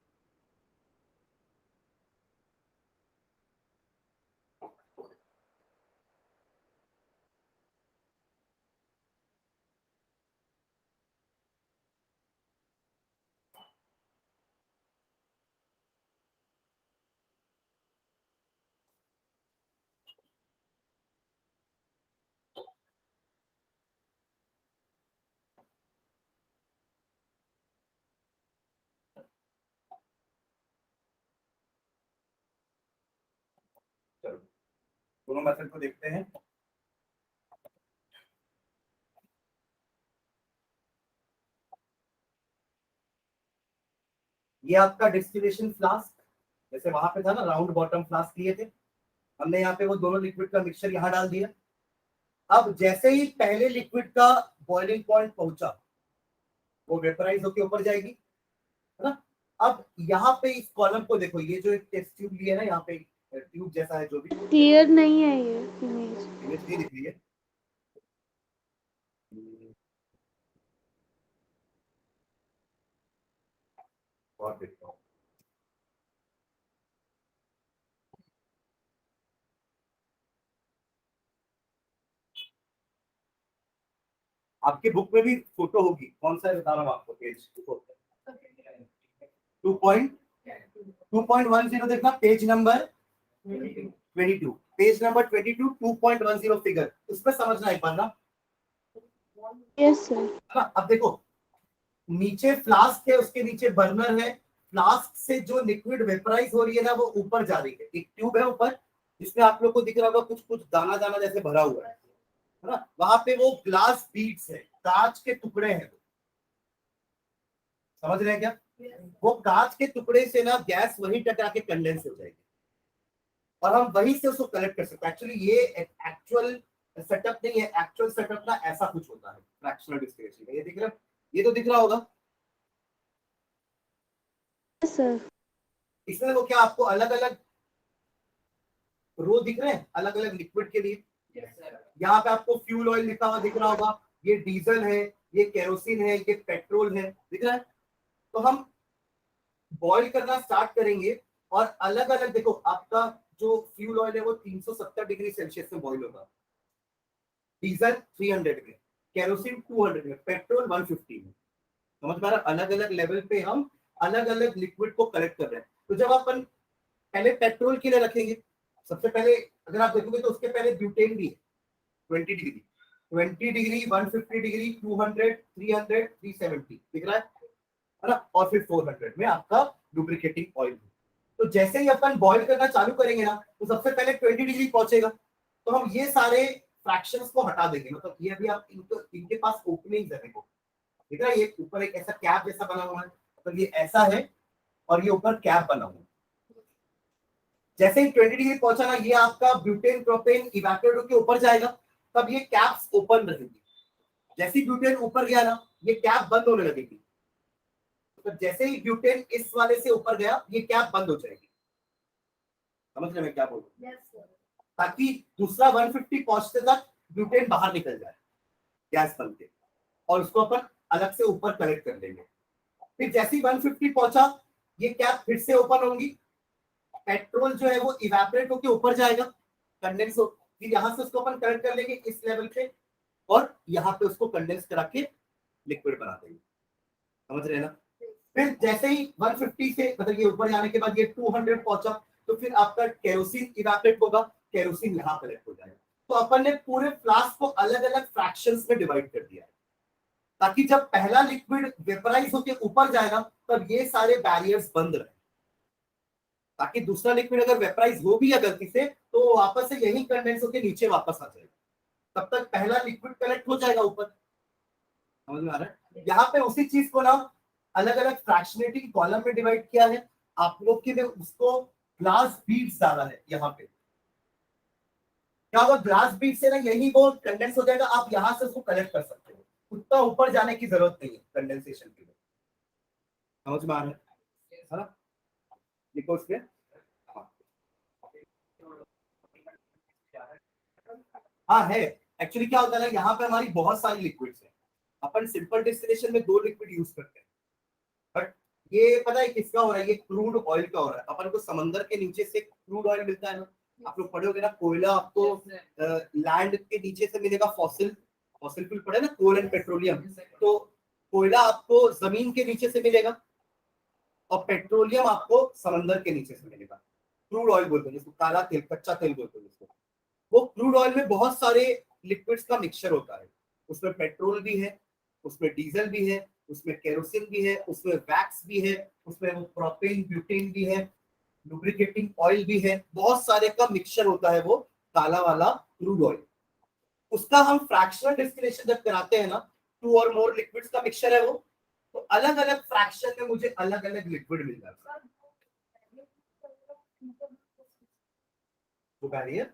चलो दोनों मेथड को देखते हैं। ये आपका डिस्टिलेशन फ्लास्क, जैसे वहां पे था ना राउंड बॉटम फ्लास्क लिए थे, हमने यहाँ पे वो दोनों लिक्विड का मिक्सचर यहाँ डाल दिया। अब जैसे ही पहले लिक्विड का बॉइलिंग पॉइंट पहुंचा, वो वेपराइज होके ऊपर जाएगी, है ना। अब यहाँ पे इस कॉलम को देखो, ये जो एक टेस्ट ट्यूब लिया है ना, यहाँ पे ट्यूब जैसा है जो भी,
क्लियर नहीं है ये इमेज।
इमेज नहीं दिख रही है। और देखता हूँ, आपके बुक में भी फोटो होगी, कौन सा है बता रहा हूँ आपको, पेज 2.10 देखना, page number 22, page number 22, 2.10 figure, उसमें समझना एक बार ना।
Yes sir.
हाँ, अब देखो, नीचे फ्लास्क है, उसके नीचे बर्नर है, फ्लास्क से जो लिक्विड वेपराइज हो रही है ना, वो ऊपर जा रही है, एक ट्यूब है ऊपर, जिसमें आप लोग को दिख रहा होगा कुछ कुछ दाना दाना जैसे भरा हुआ है ना, वहां पे वो ग्लास बीड्स है, कांच के टुकड़े हैं, समझ रहे हैं क्या? वो कांच के टुकड़े से ना गैस वही टकरा के कंडेंस हो जाएगी, और हम वहीं से उसको कलेक्ट कर सकते हैं। एक्चुअली ये एक्चुअल सेटअप नहीं है, एक्चुअल सेटअप ना ऐसा कुछ होता है फ्रैक्शनल डिस्टिलेशन में। ये दिख रहा है, ये तो दिख रहा होगा।
Yes sir.
इसमें वो क्या आपको अलग अलग रो दिख रहे हैं अलग अलग लिक्विड के लिए? यहाँ पे आपको फ्यूल ऑयल लिखा हुआ दिख रहा होगा, ये डीजल है, ये केरोसिन है, ये पेट्रोल है, दिख रहा है। तो हम बॉईल करना स्टार्ट करेंगे, और अलग अलग देखो, आपका जो फ्यूल ऑयल है वो 370 डिग्री सेल्सियस में बॉईल होगा, डीजल 300 में, केरोसिन 200 में, पेट्रोल 150 में। समझ पा रहा, अलग अलग लेवल पे हम अलग अलग लिक्विड को कलेक्ट कर रहे हैं। तो जब अपन पहले पेट्रोल के लिए रखेंगे, सबसे पहले अगर आप देखोगे तो उसके पहले ब्यूटेन भी है, 20 डिग्री, 20 डिग्री, 150 डिग्री, 200, 300, 370 दिख रहा है ना, और फिर 400 में आपका लुब्रिकेटिंग ऑयल। तो जैसे ही अपन बॉईल करना चालू करेंगे ना, तो सबसे पहले 20 डिग्री पहुंचेगा, तो हम ये सारे फ्रैक्शंस को हटा देंगे, मतलब ये अभी आप इनके पास ओपनिंग है, देखो ठीक है, ये ऊपर एक ऐसा कैप जैसा बना हुआ है, मतलब ये ऐसा है, और ये ऊपर कैप बना हुआ है। जैसे ही 20 डिग्री पहुंचा ना, ये आपका ब्यूटेन प्रोपेन इवेपोरेट होकर ऊपर जाएगा, तब ये कैप्स ओपन रहेगी। जैसे ही ब्यूटेन ऊपर गया ना, ये कैप बंद होने लगेगी। तो जैसे ही ब्यूटेन इस वाले से ऊपर गया, ये कैप बंद हो जाएगी। समझ रहे मैं क्या बोल रहा हूं? ताकि दूसरा 150 पहुंचते तक ब्यूटेन बाहर निकल जाए गैस बन के, और उसको अपन अलग से ऊपर कलेक्ट कर लेंगे। फिर जैसे ही 150 पहुंचा, ये कैप फिर से ओपन होंगी, पेट्रोल जो है वो इवेपोरेट होके ऊपर जाएगा, कंडेंस हो, फिर यहां से उसको अपन कलेक्ट कर लेंगे इस लेवल पे, और यहाँ पे उसको कंडेंस करा के लिक्विड बना देंगे। समझ रहे हैं ना? फिर जैसे ही 150 से मतलब ये ऊपर जाने के बाद ये 200 पहुंचा, तो फिर आपका केरोसिन इवेपोरेट होगा, केरोसिन यहाँ कलेक्ट हो जाएगा। तो अपन ने पूरे फ्लास्क को अलग अलग फ्रैक्शंस में डिवाइड कर दिया है, ताकि जब पहला लिक्विड वेपराइज होकर ऊपर जाएगा, तब ये सारे बैरियर्स बंद रहे, ताकि दूसरा लिक्विड अगर वेपराइज हो भी या गलती से, तो वापस से यही कंडेंस होकर नीचे वापस आ जाएगा, तब तक पहला लिक्विड कलेक्ट हो जाएगा ऊपर। समझ में आ रहा है? यहाँ पे उसी चीज को ना अलग अलग फ्रैक्शनेटिंग कॉलम में डिवाइड किया है। आप लोग के लिए उसको ग्लास बीड्स डाला है यहाँ पे, क्या होगा, ग्लास बीड से ना यही वो कंडेंस हो जाएगा, आप यहाँ से उसको कलेक्ट कर सकते हो, उतना ऊपर जाने की जरूरत नहीं है कंडेंसेशन के लिए। समझ में आ रहा है ना? लिखो उसके। हाँ है, एक्चुअली क्या होता है ना, यहाँ पे हमारी बहुत सारी लिक्विड्स है, अपन सिंपल डिस्टिलेशन में 2 लिक्विड यूज करते हैं, बट ये पता है किसका हो रहा है, ये क्रूड ऑयल का हो रहा है। अपन को समंदर के नीचे से क्रूड ऑयल मिलता है ना, आप लोग पढ़े होगे ना, कोयला आपको लैंड के नीचे से मिलेगा, फॉसिल फॉसिल फ्यूल पढ़े ना, कोल एंड पेट्रोलियम। तो कोयला आपको जमीन के नीचे से मिलेगा, और पेट्रोलियम आपको समंदर के नीचे से मिलेगा। क्रूड ऑयल बोलते हैं जिसको, काला तेल, कच्चा तेल बोलते हैं जिसको। वो क्रूड ऑयल में बहुत सारे लिक्विड्स का मिक्सचर होता है, उसमें पेट्रोल भी है, उसमें डीजल भी है, उसमें केरोसिन भी है, उसमें वैक्स भी है, उसमें वो प्रोपेन ब्यूटेन भी है, लुब्रिकेटिंग ऑयल भी है, बहुत सारे का मिक्सचर होता है वो काला वाला क्रूड ऑयल। उसका हम फ्रैक्शनल डिस्टिलेशन जब कराते हैं ना, 2 और मोर लिक्विड्स का मिक्सचर है वो, तो अलग अलग फ्रैक्शन में मुझे अलग अलग लिक्विड मिल जाता है। वो कह रही है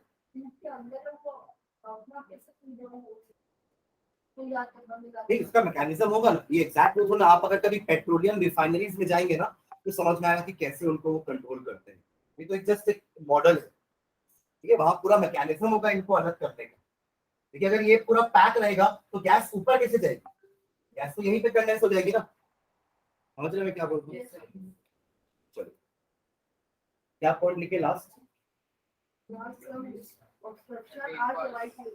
नहीं, इसका मैकेनिज्म होगा ना, ये एग्जैक्ट रूल ना। आप अगर कभी पेट्रोलियम रिफाइनरीज में जाएंगे ना तो समझ में आएगा कि कैसे उनको वो कंट्रोल करते हैं। ये तो जस्ट एक मॉडल है, ठीक है, वहां पूरा मैकेनिज्म होगा इनको अलग करने का। देखिए अगर ये पूरा पैक रहेगा तो गैस ऊपर कैसे जाएगी, गैस तो यहीं पे कंडेंस हो जाएगी ना। समझ रहे हैं मैं क्या बोल रहा हूँ? चलो क्या पॉइंट लिखे last,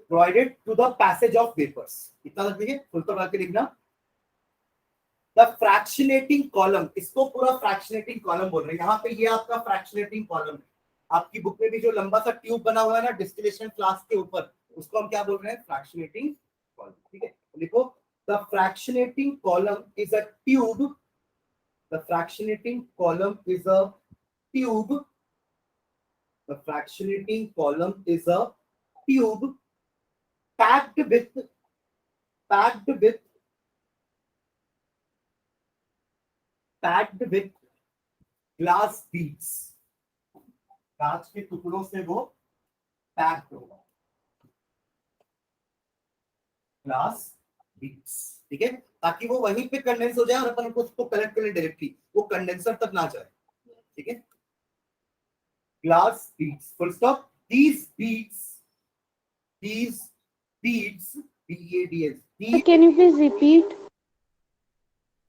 provided to the passage of vapors, इतना तक लिखे, फुल तो करके लिखना। The fractionating column, इसको पूरा fractionating column बोल रहे हैं। यहाँ पे ये आपका fractionating column है। आपकी बुक में भी जो लंबा सा ट्यूब बना हुआ है ना डिस्टिलेशन फ्लास्क के ऊपर, उसको हम क्या बोल रहे हैं, fractionating column, ठीक है। लिखो the fractionating column is a tube, the fractionating column is a tube, the fractionating column is a tube packed with glass beads, कांच के टुकड़ों से वो पैक्ड होगा, ग्लास बीड्स, ठीक है, ताकि वो वहीं पे कंडेंस हो जाए और अपन उसको कलेक्ट करें डायरेक्टली, वो कंडेंसर तक ना जाए, ठीक है। Glass beads, full stop. these beads beads,
Can you please repeat?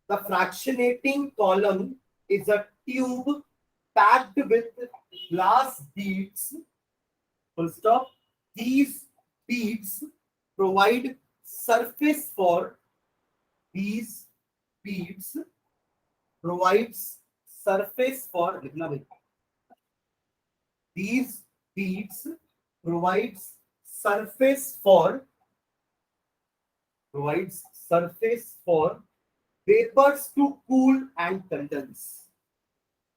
the fractionating column is a tube packed with glass beads, full stop. These beads provide surface for these beads provides surface for these beads provides surface for vapors to cool and condense,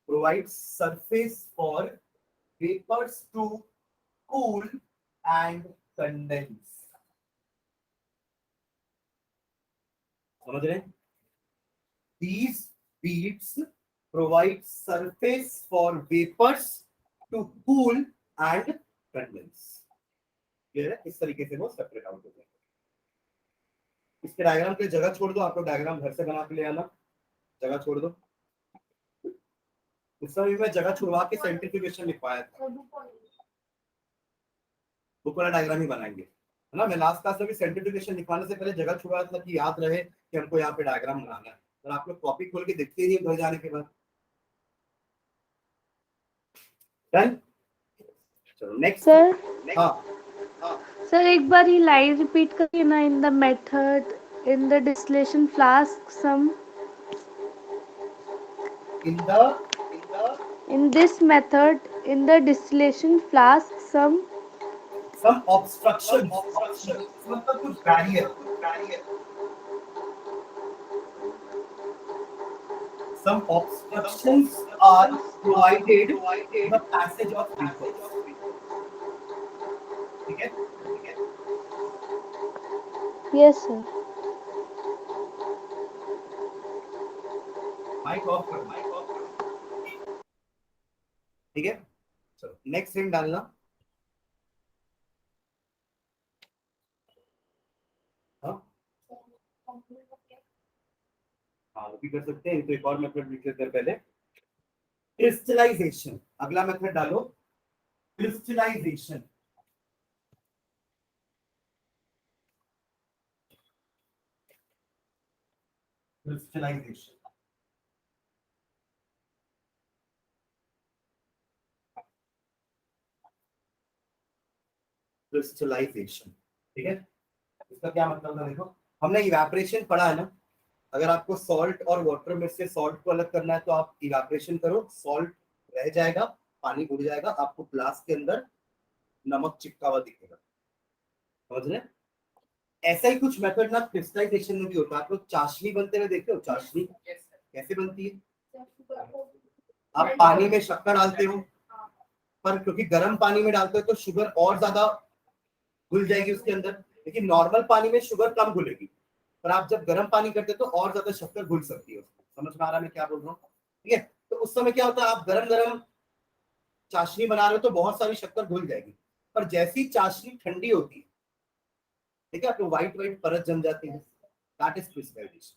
provides surface for vapors to cool and condense. समझ रहे हैं? These beads provide surface for vapors to cool and condense. Clear है? इस तरीके से वो separate out हो जाएंगे। इसके डायग्राम के लिए जगह छोड़ दो, आप लोग डायग्राम घर से बना के ले आना, जगह छोड़ दो। उस समय मैं जगह छुड़वा के सेंट्रीफ्यूगेशन लिखवाया था, बुक वाला डायग्राम ही बनाएंगे, है ना। मैं लास्ट क्लास में भी सेंट्रीफ्यूगेशन लिखवाने से पहले जगह छुड़वाया था कि याद रहे कि हमको यहाँ पे डायग्राम बनाना है, और आप लोग कॉपी खोल के देखते ही घर जाने के बाद। डन, चलो नेक्स्ट
सर।
हाँ
सर एक बार ही लाइन रिपीट करिए ना। In the method in the distillation flask some in this method in the distillation flask some
obstruction मतलब कुछ barrier, some obstructions are provided in the passage of vapors, ठीक है।
yes sir
mic off कर, ठीक है। चलो next hint डालना। हाँ वो भी कर सकते हैं, तो एक और मेथड लिख लेते हैं पहले, क्रिस्टलाइजेशन। अगला मेथड डालो क्रिस्टलाइजेशन। क्रिस्टलाइजेशन क्रिस्टलाइजेशन, ठीक है। इसका क्या मतलब है, देखो हमने इवेपोरेशन पढ़ा है ना। अगर आपको सॉल्ट और वाटर में से सॉल्ट को अलग करना है तो आप इवेपोरेशन करो, सॉल्ट रह जाएगा, पानी उड़ जाएगा, आपको ग्लास के अंदर नमक चिपका हुआ दिखेगा, समझ रहे हैं। ऐसा ही कुछ मेथड ना क्रिस्टलाइजेशन में भी होता है। आप लोग चाशनी बनते हुए देखते हो, चाशनी कैसे बनती है, आप पानी में शक्कर डालते हो, पर क्योंकि गर्म पानी में डालते हो तो शुगर और ज्यादा घुल जाएगी उसके अंदर, लेकिन नॉर्मल पानी में शुगर कम घुलेगी, पर आप जब गर्म पानी करते तो और ज्यादा शक्कर घुल सकती है। समझ में आ रहा है मैं क्या बोल रहा हूँ? ठीक है, तो उस समय क्या होता है, आप गरम गरम चाशनी बना रहे हो तो बहुत सारी शक्कर घुल जाएगी, पर जैसी चाशनी ठंडी होती है, ठीक है, आपको व्हाइट व्हाइट परत जम जाती है, दैट इज क्रिस्टलाइजेशन।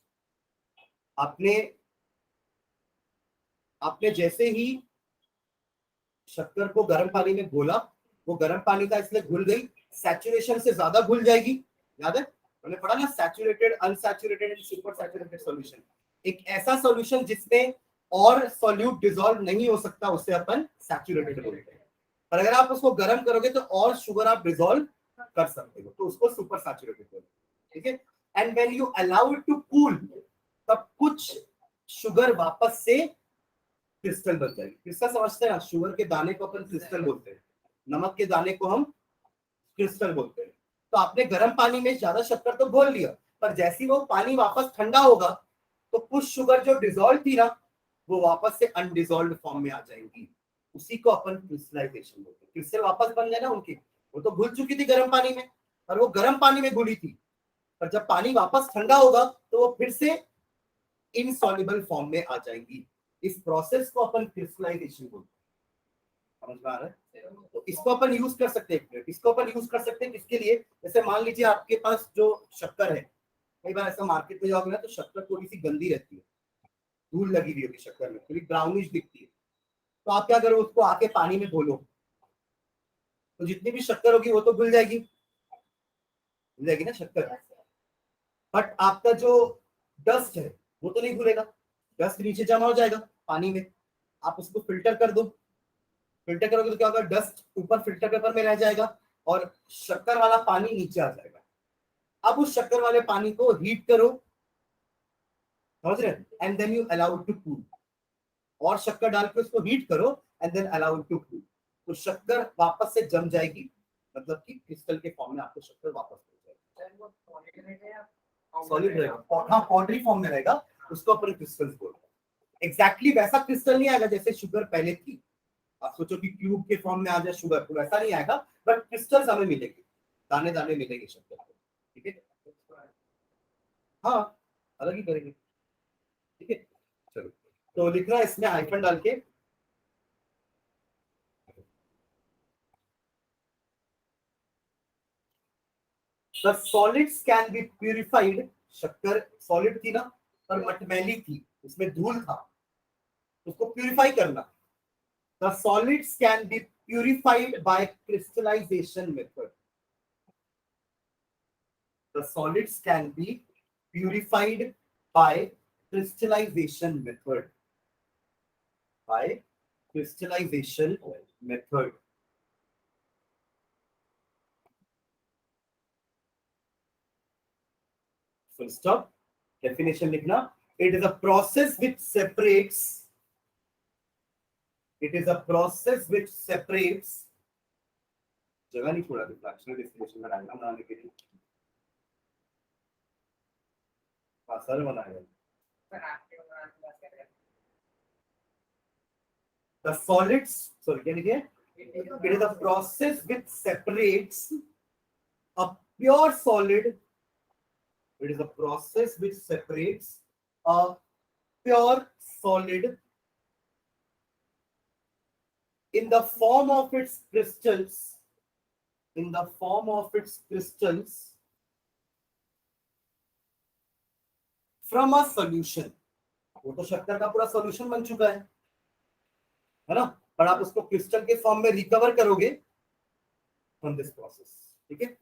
आपने आपने जैसे ही शक्कर को गर्म पानी में घोला, वो गर्म पानी का इसलिए घुल गई, सैचुरेशन से ज्यादा घुल जाएगी। याद है हमने पढ़ा ना, saturated, unsaturated and super saturated solution. एक ऐसा सॉल्यूशन जिसमें और सॉल्यूट डिसॉल्व नहीं हो सकता, उससे अपन सैचुरेटेड बोलते हैं। पर अगर आप उसको गर्म करोगे तो और शुगर आप डिसॉल्व कर सकते हो, तो उसको सुपर सैचुरेटेड बोलते हैं। ठीक है, and when you allow it to cool, तब कुछ शुगर वापस से क्रिस्टल बन जाएगी। क्रिस्टल समझते हैं ना, शुगर के दाने को अपन क्रिस्टल बोलते हैं, नमक के दाने को हम क्रिस्टल बोलते हैं। तो आपने गर्म पानी में ज्यादा शक्कर तो घोल लिया, पर जैसी वो पानी वापस ठंडा होगा तो कुछ शुगर जो डिसॉल्व थी ना, वो वापस से अनडिसॉल्व फॉर्म में आ जाएंगी। उसी को अपन क्रिस्टलाइजेशन बोलते हैं। क्रिस्टल वापस बन गए ना उनकी, वो तो घुल चुकी थी गर्म पानी में, पर वो गर्म पानी में घुली थी, पर जब पानी वापस ठंडा होगा तो वो फिर से इनसॉल्युबल फॉर्म में आ जाएंगी। इस प्रोसेस को अपन क्रिस्टलाइजेशन बोलते हैं। समझ में आ रहा है? तो इसको अपन यूज कर सकते हैं, इसको अपन यूज कर सकते हैं किसके लिए? जैसे मान लीजिए आपके पास जो शक्कर है, कई बार ऐसा मार्केट में जाओगे ना तो शक्कर थोड़ी सी गंदी रहती है, धूल लगी हुई होगी शक्कर में, थोड़ी ब्राउनिश दिखती है। तो आप क्या करो, उसको आके पानी में घोलो, तो जितनी भी शक्कर होगी वो तो घुल जाएगी, घुल जाएगी ना शक्कर। बट आपका जो डस्ट है वो तो नहीं घुलेगा, डस्ट नीचे जमा हो जाएगा पानी में। आप उसको फिल्टर कर दो, फिल्टर करोगे तो क्या होगा, डस्ट ऊपर फिल्टर पेपर में रह जाएगा और शक्कर वाला पानी नीचे आ जाएगा। अब उस शक्कर वाले पानी को हीट करो, समझ रहे, and then you allow to cool, और शक्कर डाल के उसको हीट करो and then allow to cool, तो शक्कर वापस से जम जाएगी, मतलब कि क्रिस्टल के फॉर्म में आपको शक्कर वापस मिल जाएगी। सॉलिड रहेगा, हाँ पाउडरी फॉर्म में रहेगा, उसको अपन क्रिस्टल्स बोलते हैं। एग्जैक्टली वैसा क्रिस्टल नहीं आएगा जैसे शुगर पहले थी, आप सोचो कि क्यूब के फॉर्म में आ जाए शुगर, तो वैसा नहीं आएगा, बट क्रिस्टल्स हमें मिलेंगे, दाने दाने मिलेंगे शक्कर के। ठीक है, हाँ अलग ही करेंगे। ठीक है, चलो, तो लिखना इसमें हाइफन डाल के, the solids can be purified, शक्कर सॉलिड थी ना, पर मटमैली थी, उसमें धूल था, उसको प्यूरिफाई करना। The solids can be purified by crystallization method. The solids can be purified by crystallization method. By crystallization method. Full stop. Definition लिखना. It is a process which separates. It is a process which separates. जगह नहीं छोड़ा fractional distillation का diagram बनाने के लिए, sir बनाया। The solids, sorry, can you hear? It is a process which separates a pure solid. It is a process which separates a pure solid in the form of its crystals, in the form of its crystals from a solution. वो तो शक्कर का पूरा solution बन चुका है ना, पर आप उसको क्रिस्टल के फॉर्म में रिकवर करोगे फ्रॉम दिस प्रोसेस। ठीक है,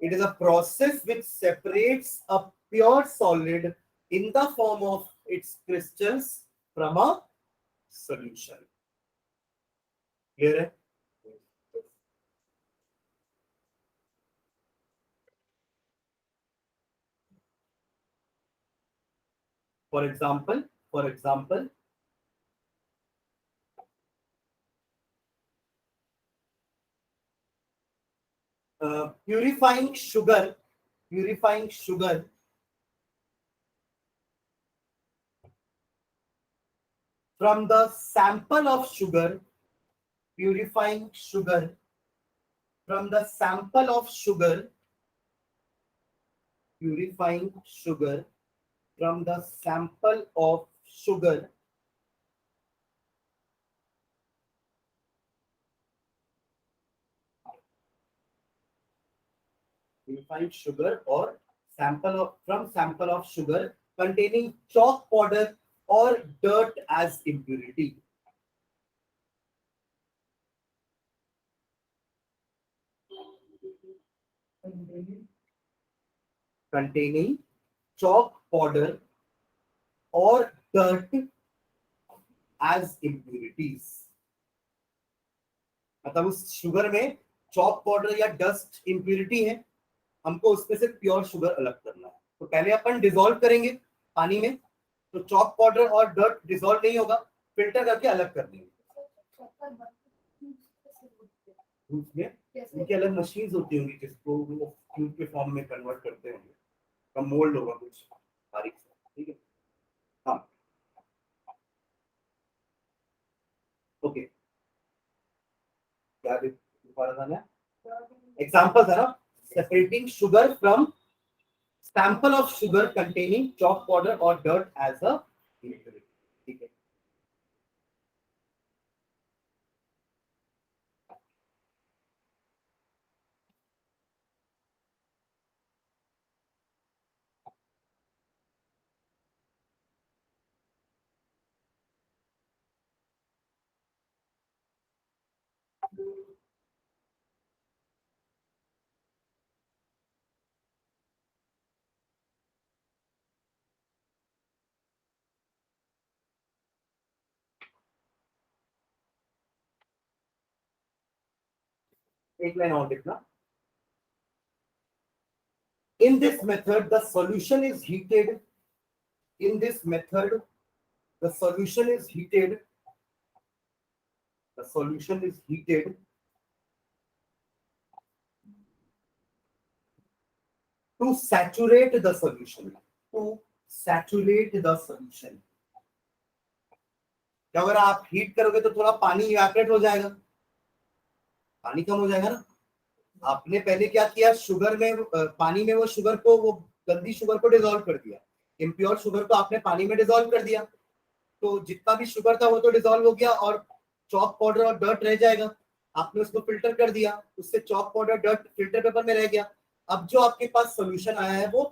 it is a process which separates a pure solid in the form of its crystals from a solution. Clear है? For example, purifying sugar from the sample of sugar, purifying sugar from the sample of sugar purifying sugar from the sample of sugar purified sugar or sample of sugar containing chalk powder or dirt as impurity. Containing chalk powder or dirt as impurities. मतलब उस sugar में chalk powder या dust impurity है, हमको उसमें से pure sugar अलग करना है. तो पहले अपन डिसॉल्व करेंगे पानी में, तो चॉक पाउडर और डर्ट डिसॉल्व नहीं होगा, फिल्टर करके अलग कर देंगे. उसमें उनकी अलग मशीन्स होती होंगी जिसको वो क्यूब के फॉर्म में कन्वर्ट करते होंगे, का मोल्ड होगा कुछ बारीक सा. ठीक है, हाँ, ओके. क्या दोबारा था ना, एग्जांपल था ना, separating sugar from sample of sugar containing chalk powder or dirt as a impurity. ठीक है, एक लाइन और लिखना. In this method, the solution is heated. In this method, the solution is heated. The solution is heated to saturate the solution. To saturate the solution. अगर आप heat करोगे तो थोड़ा पानी इवैपोरेट हो जाएगा, पानी कम हो जाएगा ना. आपने पहले क्या किया, शुगर में पानी में वो शुगर को, वो गंदी शुगर को डिसॉल्व कर दिया, इम्प्योर शुगर को आपने पानी में डिसॉल्व कर दिया, तो जितना भी शुगर था वो तो डिसॉल्व हो गया और चॉक पाउडर और डर्ट रह जाएगा. आपने उसको फिल्टर कर दिया, उससे chalk powder dirt filter paper में रह गया. अब जो आपके पास सोल्यूशन आया है वो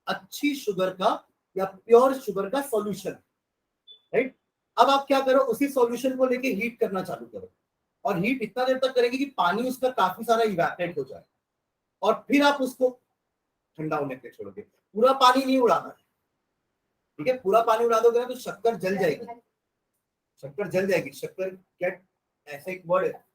अच्छी शुगर का या प्योर शुगर का सोल्यूशन, राइट. अब आप क्या करो, उसी सोल्यूशन को लेके हीट करना चालू करो, और हीट इतना देर तक करेंगे कि पानी उसका काफी सारा इवैपोरेट हो जाए, और फिर आप उसको ठंडा होने के लिए छोड़ोगे. पूरा पानी नहीं उड़ाना है, ठीक है. पूरा पानी उड़ा दोगे ना तो शक्कर जल जाएगी, शक्कर जल जाएगी. शक्कर क्या, ऐसा एक वर्ड है,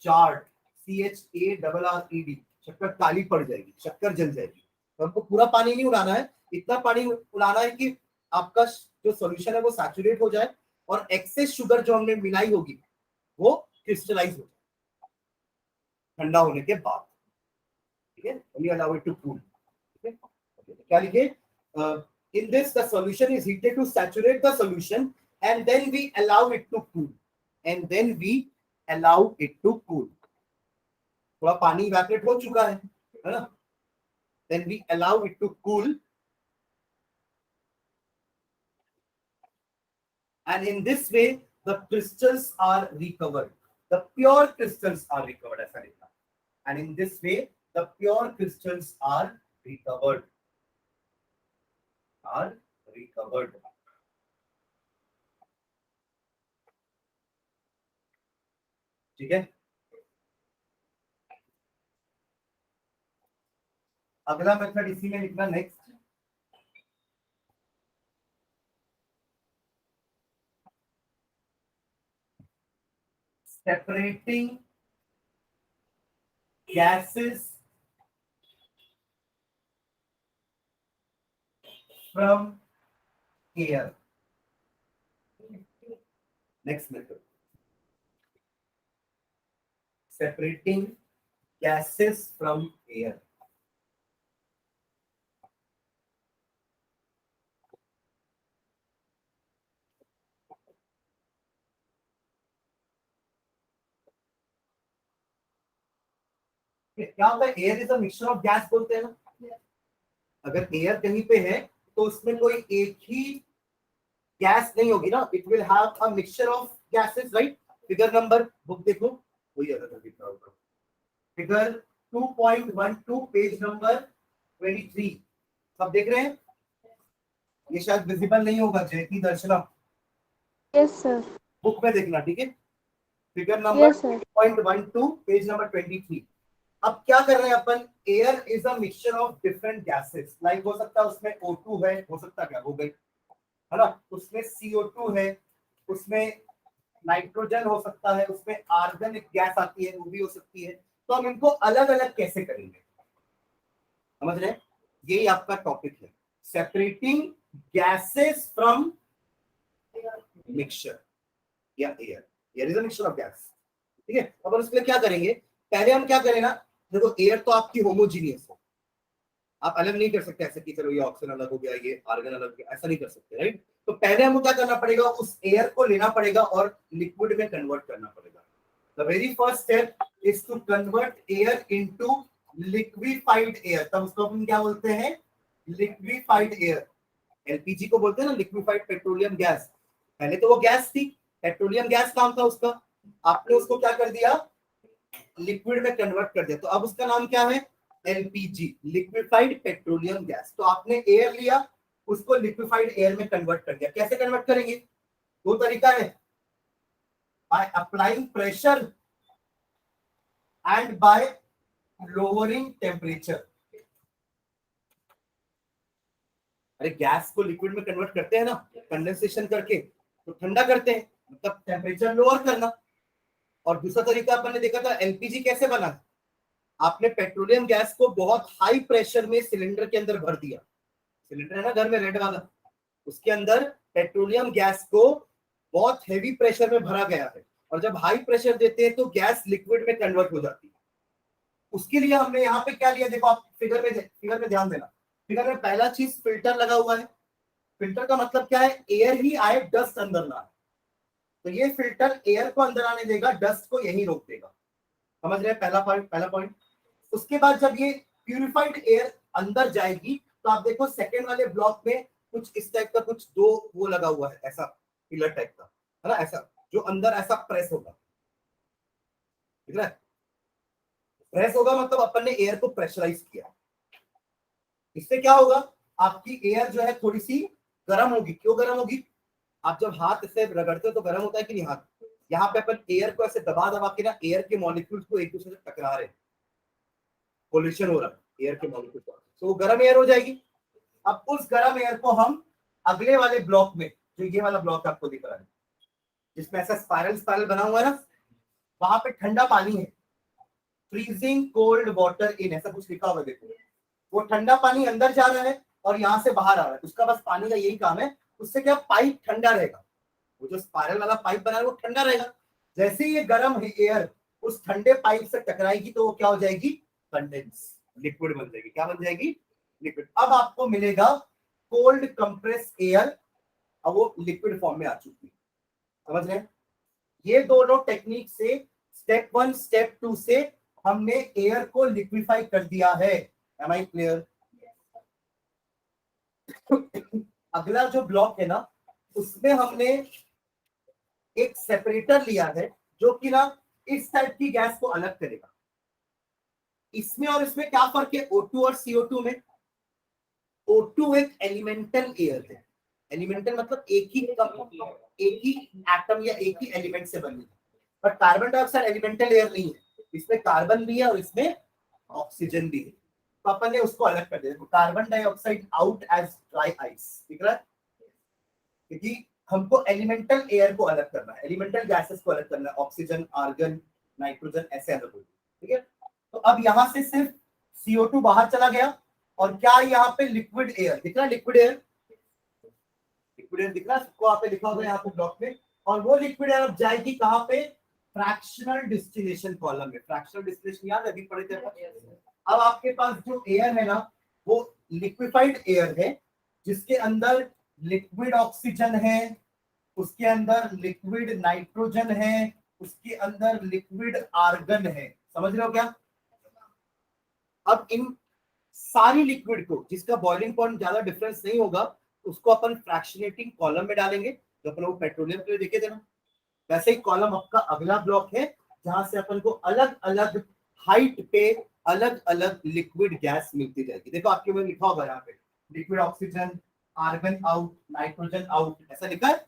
चार्ट, CHARRED, शक्कर काली पड़ जाएगी, शक्कर जल जाएगी. तो हमको पूरा पानी नहीं उड़ाना है, इतना पानी उड़ाना है कि आपका जो सॉल्यूशन है वो सैचुरेट हो जाए और एक्सेस शुगर जो हमने मिलाई होगी वो क्रिस्टलाइज हो जाए ठंडा होने के बाद. ठीक है, only allow it to cool. ठीक है, क्या लिखे, in this the solution is heated to saturate the solution and then we allow it to cool, and then we allow it to cool. थोड़ा पानी इवैपोरेट हो चुका है ना, then we allow it to cool, and in this way the crystals are recovered, the pure crystals are recovered, ऐसा लिखना. And in this way the pure crystals are recovered. ठीक है, अगला मेथड इसी में लिखना. Next, separating gases from air. Next method, separating gases from air. क्या होता है, air is a mixture of gas बोलते हैं ना. अगर एयर कहीं पे है तो उसमें कोई एक ही गैस नहीं होगी ना, it will have a mixture of gases, right. Figure number book देखो, वही आता फिगर 2.12 पेज नंबर 23, सब देख रहे हैं? ये शायद विजिबल नहीं होगा, जयती दर्शना,
यस सर।
बुक में देखना, ठीक है। Figure number
yes sir.
2.12 page number 23। अब क्या कर रहे हैं अपन, air is a mixture of different gases, like हो सकता है उसमें O2 है, हो सकता है क्या हो गई, है ना, उसमें CO2 है, उसमें नाइट्रोजन हो सकता है, उसमें आर्गन एक गैस आती है वो भी हो सकती है। तो हम इनको अलग अलग कैसे करेंगे, समझ रहे हैं? यही आपका टॉपिक है, सेपरेटिंग गैसेस फ्रॉम मिक्सचर या air. Air is a mixture of gas, ठीक है। अब उसके लिए क्या करेंगे, पहले हम क्या करें ना, देखो एयर तो आपकी होमोजीनियस है, आप अलग नहीं कर सकते ऐसे कि चलो ये ऑक्सीजन अलग हो गया, ये आर्गन अलग हो गया, ऐसा नहीं कर सकते, राइट। तो पहले हमको क्या करना पड़ेगा, उस एयर को लेना पड़ेगा और लिक्विड में कन्वर्ट करना पड़ेगा। The very first step is to convert air into liquefied air, तब उसको हम क्या बोलते हैं, लिक्विफाइड एयर। एलपीजी को बोलते हैं ना, लिक्विफाइड पेट्रोलियम गैस। पहले तो वो गैस थी, पेट्रोलियम गैस नाम था उसका, आपने उसको क्या कर दिया, लिक्विड में कन्वर्ट कर दिया, तो अब उसका नाम क्या है, एलपीजी, लिक्विफाइड पेट्रोलियम गैस। तो आपने एयर लिया, उसको लिक्विफाइड एयर में कन्वर्ट कर दिया। कैसे कन्वर्ट करेंगे, दो तरीका है, by applying pressure and bye lowering temperature. अरे गैस को लिक्विड में कन्वर्ट करते हैं ना कंडेंसेशन करके, तो ठंडा करते हैं, मतलब टेम्परेचर लोअर करना। और दूसरा तरीका अपन ने देखा था एलपीजी कैसे बना, आपने पेट्रोलियम गैस को बहुत हाई प्रेशर में सिलेंडर के अंदर भर दिया, सिलेंडर है ना घर में रेड वाला, उसके अंदर पेट्रोलियम गैस को बहुत हेवी प्रेशर में भरा गया है, और जब हाई प्रेशर देते हैं तो गैस लिक्विड में कन्वर्ट हो जाती है। उसके लिए हमने यहाँ पे क्या लिया, देखो आप फिगर में ध्यान देना, फिगर में पहला चीज फिल्टर लगा हुआ है। फिल्टर का मतलब क्या है, एयर ही आए, डस्ट अंदर ना आए। तो ये फिल्टर एयर को अंदर आने देगा, डस्ट को यही रोक देगा, समझ रहे हैं, पहला पॉइंट। उसके बाद जब ये प्यूरिफाइड एयर अंदर जाएगी, तो आप देखो सेकेंड वाले ब्लॉक में कुछ इस टाइप का कुछ दो वो लगा हुआ है, ऐसा पिलर टाइप का, है ना, ऐसा जो अंदर ऐसा प्रेस होगा, ठीक है, प्रेस होगा मतलब अपन ने एयर को प्रेशराइज किया। इससे क्या होगा, आपकी एयर जो है थोड़ी सी गर्म होगी। क्यों गर्म होगी, आप जब हाथ से रगड़ते हो तो गर्म होता है कि नहीं हाथ, यहाँ पे अपन एयर को ऐसे दबा दबा के ना एयर के मॉलिक्यूल्स को एक दूसरे से टकरा रहे हैं, पोल्यूशन हो रहा है एयर के मॉलिक्यूल, तो वो गर्म एयर हो जाएगी। अब उस गर्म एयर को हम अगले वाले ब्लॉक में, जो ये वाला ब्लॉक आपको दिख रहा है जिसमें ऐसा स्पाइरल स्पाइरल बना हुआ है ना, वहां पे ठंडा पानी है, फ्रीजिंग कोल्ड वाटर इन, ऐसा कुछ लिखा हुआ देखो, वो ठंडा पानी अंदर जा रहा है और यहाँ से बाहर आ रहा है, उसका बस पानी का यही काम है, उससे क्या पाइप ठंडा रहेगा, वो जो स्पाइरल वाला पाइप बना है वो ठंडा रहेगा। जैसे ही ये गर्म एयर उस ठंडे पाइप से टकराएगी तो वो क्या हो जाएगी, कंडेंस, लिक्विड बन जाएगी। क्या बन जाएगी, लिक्विड। अब आपको मिलेगा कोल्ड कंप्रेस एयर, अब वो लिक्विड फॉर्म में आ चुकी है, समझ रहे हैं? ये दोनों टेक्निक से स्टेप 1 स्टेप 2 से हमने एयर को लिक्विफाई कर दिया है। Am I clear? अगला जो ब्लॉक है ना, उसमें हमने एक सेपरेटर लिया है जो कि ना इस टाइप की गैस को अलग करेगा। इसमें और इसमें क्या फर्क है, O2 और CO2 में? O2 एक एलिमेंटल एयर है, एलिमेंटल मतलब एक ही एटम या एक ही एलिमेंट से बनी है, but carbon dioxide elemental air नहीं है, इसमें कार्बन भी है और इसमें ऑक्सीजन भी है, तो अपन ने उसको अलग कर दिया, carbon dioxide out as dry ice, ठीक है, क्योंकि हमको एलिमेंटल एयर को अलग करना है, एलिमेंटल गैसेस को अलग करना है, ऑक्सीजन, आर्गन, नाइट्रोजन, ऐसे अलग हो, ठीक है। तो अब यहां से सिर्फ CO2 बाहर चला गया, और क्या यहाँ पे लिक्विड एयर दिख रहा है, लिक्विड एयर दिख रहा है सबको, यहाँ पे लिखा होगा यहाँ पे ब्लॉक में, और वो लिक्विड एयर अब जाएगी कहाँ पे, फ्रैक्शनल डिस्टिलेशन कॉलम में। फ्रैक्शनल डिस्टिलेशन याद है, अभी पढ़े थे। अब आपके पास जो एयर है ना, वो लिक्विफाइड एयर है, जिसके अंदर लिक्विड ऑक्सीजन है, उसके अंदर लिक्विड नाइट्रोजन है, उसके अंदर लिक्विड आर्गन है, समझ रहे हो क्या? अब इन सारी लिक्विड को जिसका बॉइलिंग पॉइंट ज्यादा डिफरेंस नहीं होगा उसको अपन फ्रैक्शनेटिंग कॉलम में डालेंगे, जो अपन वो पेट्रोलियम के लिए देखे थे ना, वैसे ही कॉलम आपका अगला ब्लॉक है जहां से अपन को अलग अलग हाइट पे अलग अलग लिक्विड गैस मिलती जाएगी। देखो आपके में लिखा होगा यहाँ पे liquid oxygen, argon out, nitrogen out, ऐसा लिखा है।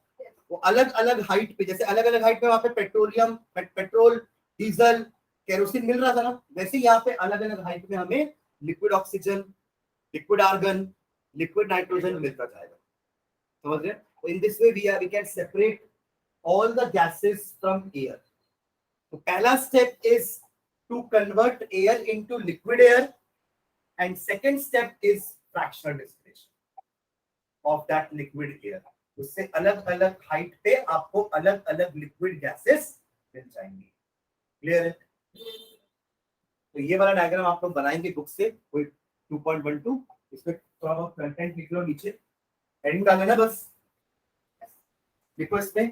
वो अलग अलग हाइट पे, जैसे अलग अलग हाइट पे वहां पे पेट्रोलियम, पेट्रोल, डीजल, केरोसिन मिल रहा था ना, वैसे यहाँ पे अलग अलग हाइट में हमें liquid oxygen, liquid argon, liquid nitrogen मिलता जाएगा। समझ रहे? In this way we can separate all the gases from air. तो पहला step is to convert air into liquid air, and second step is fractional distillation of that liquid air. उससे अलग अलग height पे आपको अलग अलग लिक्विड गैसेस मिल जाएंगी। क्लियर है? तो ये वाला डायग्राम आप लोग बनाएंगे बुक से, कोई 2.12, इसमें थोड़ा बहुत कंटेंट लिख लो, नीचे हेडिंग डाल लेना बस। देखो इसमें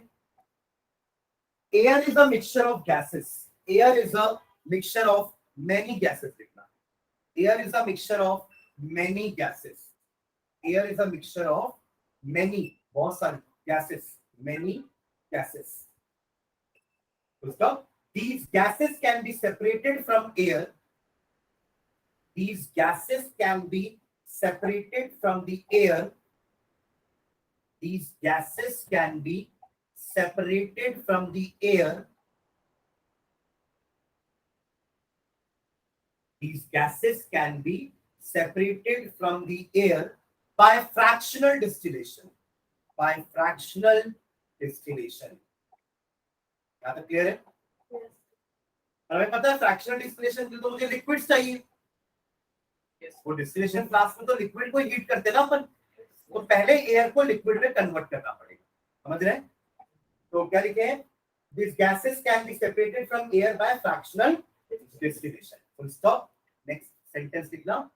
air is a mixture of gases. Air is a mixture of many gases. Air is a mixture of many gases. Air is a mixture of many, बहुत सारी gases, many gases. These gases can be separated from air. These gases can be separated from the air. These gases can be separated from the air. These gases can be separated from the air by fractional distillation. By fractional distillation. यहाँ तक clear है? हमें पता है fractional distillation के लिए तो मुझे लिक्विड्स चाहिए। वो डिस्टिलेशन फ्लास्क में तो लिक्विड को हीट करते ना अपन, तो पहले एयर को लिक्विड में कन्वर्ट करना पड़ेगा। समझ रहे हैं? तो क्या लिखे हैं? These gases can be separated from air by fractional distillation. Full stop. Next sentence लिखना।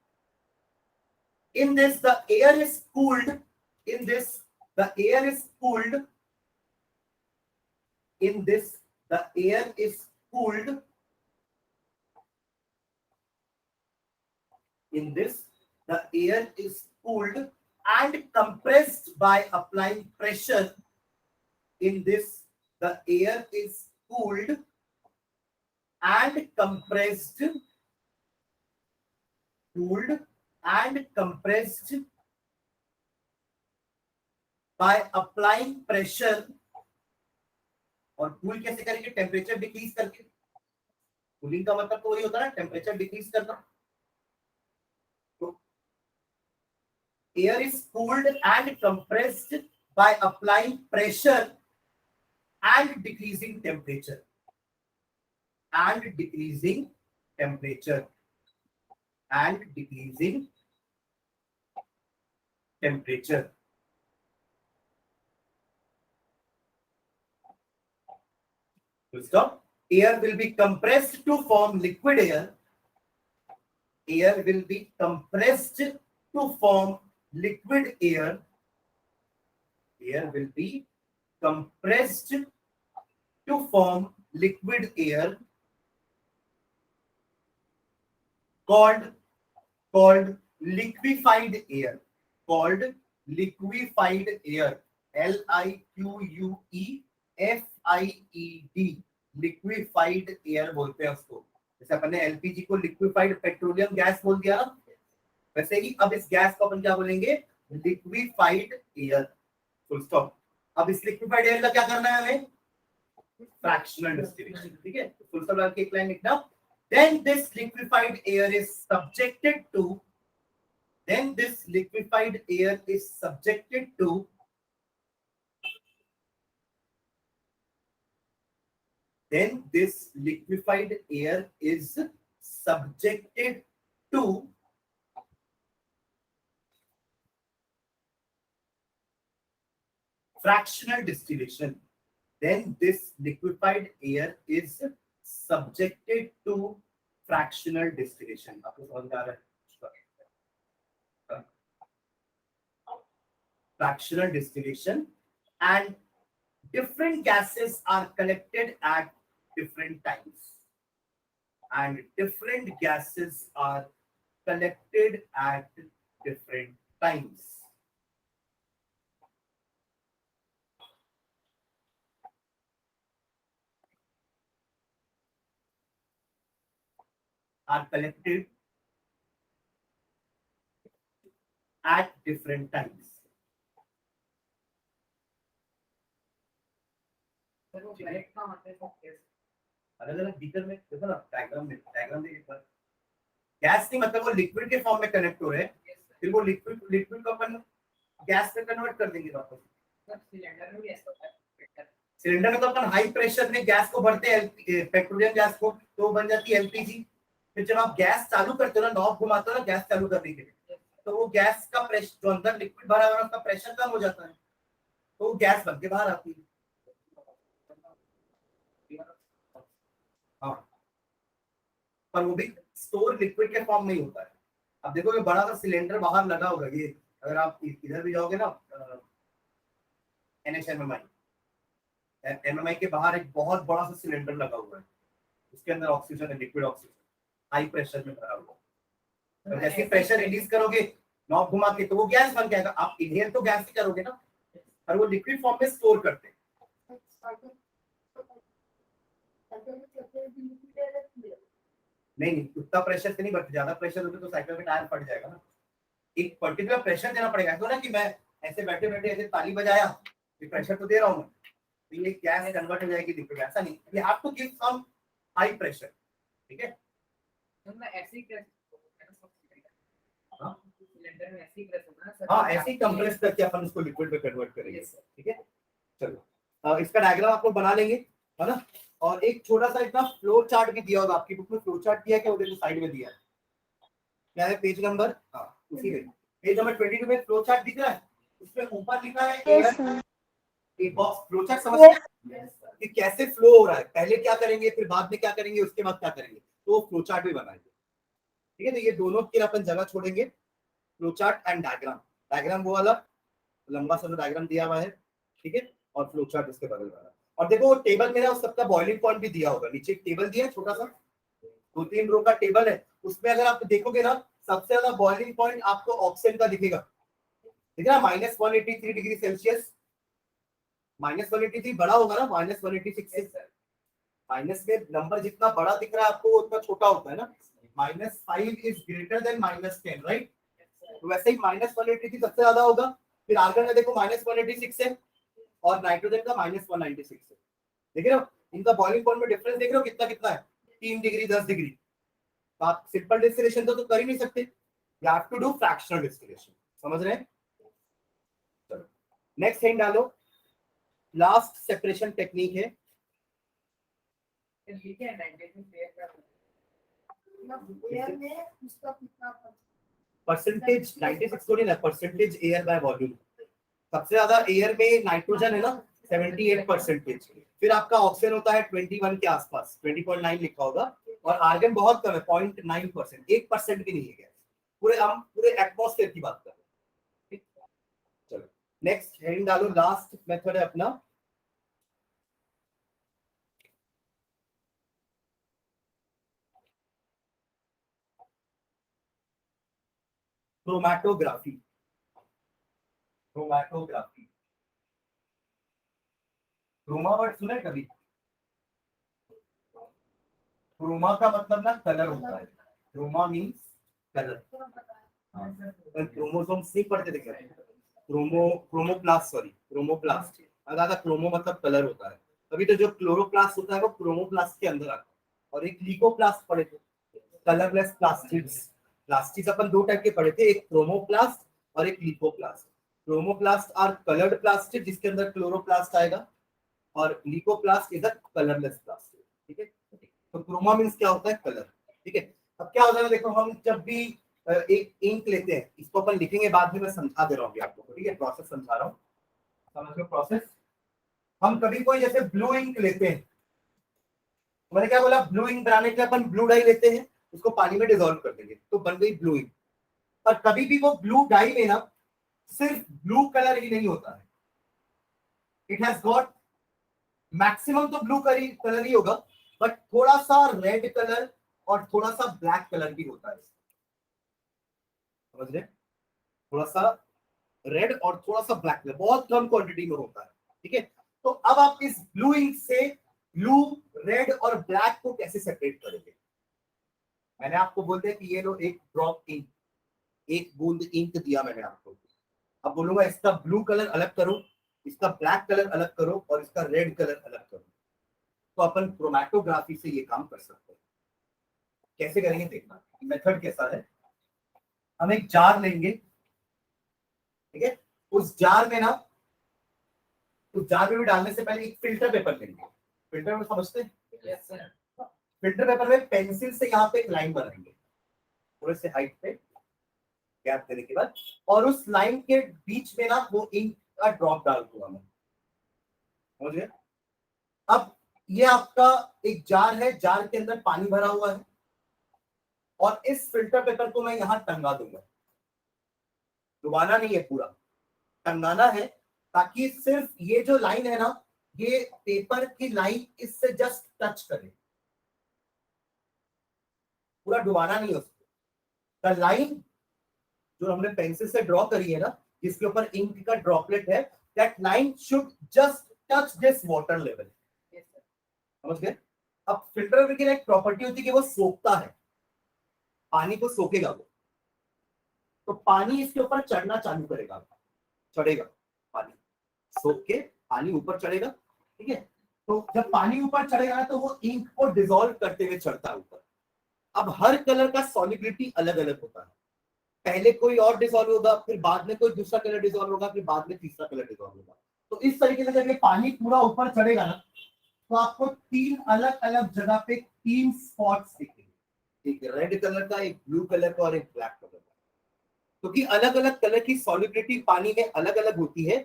In this, the air is cooled. In this, the air is cooled. In this, the air is cooled. In this, the air is cooled and compressed by applying pressure. In this, the air is cooled and compressed, cooled and compressed by applying pressure. और cool कैसे करेंगे? Temperature decrease करके। Cooling का मतलब तो वही होता है ना, टेम्परेचर डिक्रीज करना। तो air is cooled and compressed by applying pressure and decreasing temperature. And decreasing temperature. And decreasing temperature. Full stop. Air will be compressed to form liquid air. Air will be compressed to form liquid air. Air will be compressed to form liquid air called liquefied air. Called liquefied air. LIQUEFIED. Liquefied air बोलते हैं उसको। जैसे अपन ने LPG को liquefied petroleum gas बोल दिया ना, वैसे ही अब इस गैस को अपन क्या बोलेंगे? Liquefied air. Full stop. अब इस लिक्विफाइड एयर का क्या करना है हमें? Fractional distillation. ठीक है, फुल स्टॉप लगा के एक लाइन लिखना। Then this liquefied air is subjected to. Then this liquefied air is subjected to. Then this liquefied air is subjected to fractional distillation. Then this liquefied air is subjected to fractional distillation. आपको समझ में आ रहा है? Fractional distillation, and different gases are collected at different times, and different gases are collected at different times. Are collected at different times. अलग अलग beaker में देखो ना, डायग्राम देखिए पर गैस नहीं मतलब वो लिक्विड के फॉर्म में कनेक्ट हो रहे हैं, फिर वो लिक्विड को अपन गैस में कन्वर्ट कर देंगे वापस। सिलेंडर में तो अपन हाई प्रेशर में गैस को भरते हैं, पेट्रोलियम गैस को, तो बन जाती है एलपीजी। फिर जब आप गैस चालू करते हो ना, नॉब घुमाते हो ना गैस चालू करने के लिए, तो वो गैस का प्रेशर जो अंदर लिक्विड भरा हुआ है उसका प्रेशर कम हो जाता है, तो वो गैस बन के बाहर आती है। हाँ, पर वो भी स्टोर लिक्विड के फॉर्म में ही होता है। अब देखो ये बड़ा सा सिलेंडर बाहर लगा होगा, ये अगर आप इधर भी जाओगे ना NHMMI के बाहर एक बहुत बड़ा सा सिलेंडर लगा हुआ है, उसके अंदर ऑक्सीजन है, लिक्विड ऑक्सीजन हाई प्रेशर में भरा हुआ। तो जैसे प्रेशर रिलीज करोगे नॉब घुमा के, तो वो गैस बन जाएगा। आप इनहेल तो गैस ही करोगे ना, और वो लिक्विड फॉर्म में स्टोर करते हैं। नहीं उतना प्रेशर से नहीं बढ़ते, ज्यादा प्रेशर होता तो साइकिल में टायर फट जाएगा ना। एक पर्टिकुलर प्रेशर देना पड़ेगा, तो ना कि मैं ऐसे बैठे बैठे ऐसे ताली बजाया, प्रेशर तो दे रहा हूँ, तो ये गैस कन्वर्ट हो जाएगी लिक्विड, ऐसा नहीं। You have to give some high pressure, ठीक है। हाँ ऐसे ही कंप्रेस करके अपन उसको लिक्विड में कन्वर्ट करेंगे, ठीक है। चलो इसका डायग्राम आपको बना लेंगे, है ना। और एक छोटा सा इतना फ्लो चार्ट भी दिया होगा आपकी बुक में, फ्लो चार्ट दिया है क्या, उधर साइड में दिया है क्या है, पेज नंबर, हाँ उसी में पेज नंबर 22 में फ्लो चार्ट दिख रहा है, उसमें ऊपर लिखा है एक बॉक्स। फ्लो चार्ट समझते हैं कि कैसे फ्लो हो रहा है, पहले क्या करेंगे फिर बाद में क्या करेंगे उसके बाद क्या करेंगे, तो फ्लो चार्ट भी बनाएंगे, ठीक है। तो ये दोनों की अपन जगह छोड़ेंगे, flow chart and diagram. Diagram वो वाला लंबा सा जो डायग्राम दिया हुआ है, ठीक है, और फ्लो चार्ट उसके बगल वाला। और देखो वो टेबल में ना उस सबका बॉइलिंग पॉइंट भी दिया होगा, नीचे एक टेबल दिया है छोटा सा, 2-3 रो का टेबल है, उसमें अगर आप देखोगे ना सबसे ज्यादा बॉइलिंग पॉइंट आपको ऑक्सीजन का दिखेगा, ठीक है ना, -183 डिग्री सेल्सियस। -183 बड़ा होगा ना, -186 से माइनस में नंबर जितना बड़ा दिख रहा है आपको उतना छोटा होता है ना। -5 इज ग्रेटर देन -10, राइट। तो वैसे ही -183 सबसे ज्यादा होगा, फिर आर्गन में देखो -186 है और नाइट्रोजन का -196 है। देख रहे हो इनका बॉइलिंग पॉइंट में डिफरेंस, देख रहे हो कितना कितना है, 3 डिग्री 10 डिग्री। तो आप सिंपल डिस्टिलेशन तो कर ही नहीं सकते, you have to do fractional distillation, समझ रहे हैं। चलो नेक्स्ट थिंग डालो, लास्ट सेपरेशन टेक्निक है, परसेंटेज 96 थोड़ी ना, परसेंटेज एयर बाय वॉल्यूम। सबसे ज्यादा एयर में नाइट्रोजन है ना 78%, फिर आपका ऑक्सीजन होता है 21 के आसपास, 20.9 लिखा होगा, और आर्गन बहुत कम है 0.9%, 1% भी नहीं है गैस, पूरे हम पूरे एटमॉस्फेयर की बात कर रहे हैं। चलो नेक्स्ट हेडिंग डालो, लास्ट मेथड है अपना क्रोमैटोग्राफी। क्रोमैटोग्राफी, क्रोमा वर्ड सुना है कभी? क्रोमा का मतलब ना कलर होता है, क्रोमा मींस कलर। क्रोमोसोम्स नहीं पढ़ते थे क्या, क्रोमोप्लास्ट, सॉरी क्रोमोप्लास्ट, अगर क्रोमो मतलब कलर होता है, तभी तो जो क्लोरोप्लास्ट होता है वो क्रोमोप्लास्ट के अंदर आता है। और एक लीकोप्लास्ट पढ़े थे, कलरलेस प्लास्टिड्स। प्लास्टिड्स अपन दो टाइप के पढ़े थे, एक क्रोमोप्लास्ट और एक लीकोप्लास्ट। क्रोमोप्लास्ट आर कलर्ड प्लास्टिड जिसके अंदर क्लोरोप्लास्ट आएगा, और लीकोप्लास्ट इज अ कलरलेस प्लास्टिड, ठीक है। तो क्रोमा मींस क्या होता है, कलर, ठीक है। अब क्या होता है देखो, हम जब भी एक इंक लेते हैं, इसको अपन लिखेंगे बाद में, मैं समझा दे रहा हूँ आपको, ठीक है, प्रोसेस समझा रहा हूँ, समझ लो प्रोसेस। हम कभी कोई जैसे ब्लू इंक लेते हैं, मैंने क्या बोला, ब्लू इंक बनाने के लिए अपन ब्लू डाई लेते हैं, उसको पानी में डिसॉल्व कर देंगे तो बन गई ब्लू इंक। पर कभी भी वो ब्लू डाई में ना सिर्फ ब्लू कलर ही नहीं होता है, इट हैज गॉट मैक्सिमम तो ब्लू कलर ही होगा, बट थोड़ा सा रेड कलर और थोड़ा सा ब्लैक कलर भी होता है। समझ रहे? थोड़ा सा रेड और थोड़ा सा ब्लैक कलर बहुत कम क्वांटिटी में होता है, ठीक है। तो अब आप इस ब्लू इंक से ब्लू, रेड और ब्लैक को कैसे सेपरेट करेंगे? मैंने आपको बोल दिया कि ये लो एक ड्रॉप इंक, एक बूंद इंक दिया मैंने आपको। अब बोलूंगा इसका ब्लू कलर अलग करो, इसका ब्लैक कलर अलग करो और इसका रेड कलर अलग करो। तो अपन क्रोमैटोग्राफी से ये काम कर सकते हैं। कैसे करेंगे देखना, मेथड कैसा है। हम एक जार लेंगे, ठीक है। उस जार में ना, उस जार में भी डालने से पहले एक फिल्टर पेपर लेंगे। फिल्टर में समझते हैं? फिल्टर पेपर में पेंसिल से यहाँ पे एक लाइन बनाएंगे थोड़े से हाइट पे, गैप देने के बाद, और उस लाइन के बीच में ना वो इंक का ड्रॉप डाल दूंगा मैं, समझ गए? अब ये आपका एक जार है, जार के अंदर पानी भरा हुआ है और इस फिल्टर पेपर को मैं यहां टंगा दूंगा। डुबाना नहीं है, पूरा टंगाना है, ताकि सिर्फ ये जो लाइन है ना, ये पेपर की लाइन इससे जस्ट टच करे, पूरा डुबाना नहीं है उसको। द लाइन जो हमने पेंसिल से ड्रॉ करी है ना, जिसके ऊपर इंक का ड्रॉपलेट है, that line should just touch this water level, समझ गए? अब फिल्टर पेपर की एक प्रॉपर्टी होती है कि वो सोखता है, पानी को सोखेगा वो, तो पानी इसके ऊपर चढ़ना चालू करेगा, चढ़ेगा पानी, सोख के पानी ऊपर चढ़ेगा, ठीक है। तो जब पानी ऊपर चढ़ेगा तो वो इंक को डिसॉल्व करते हुए चढ़ता है ऊपर। अब हर कलर का सॉलिबिलिटी अलग अलग होता है, पहले कोई और डिसॉल्व होगा, फिर बाद में कोई दूसरा कलर डिसॉल्व होगा, फिर बाद में तीसरा कलर डिसॉल्व होगा। तो इस तरीके से जब ये पानी पूरा ऊपर चढ़ेगा ना, तो आपको तीन अलग अलग जगह पे तीन स्पॉट्स दिखेंगे, एक रेड कलर का, एक ब्लू कलर का और एक ब्लैक कलर का। क्योंकि अलग अलग कलर की सॉलिबिलिटी पानी में अलग अलग होती है,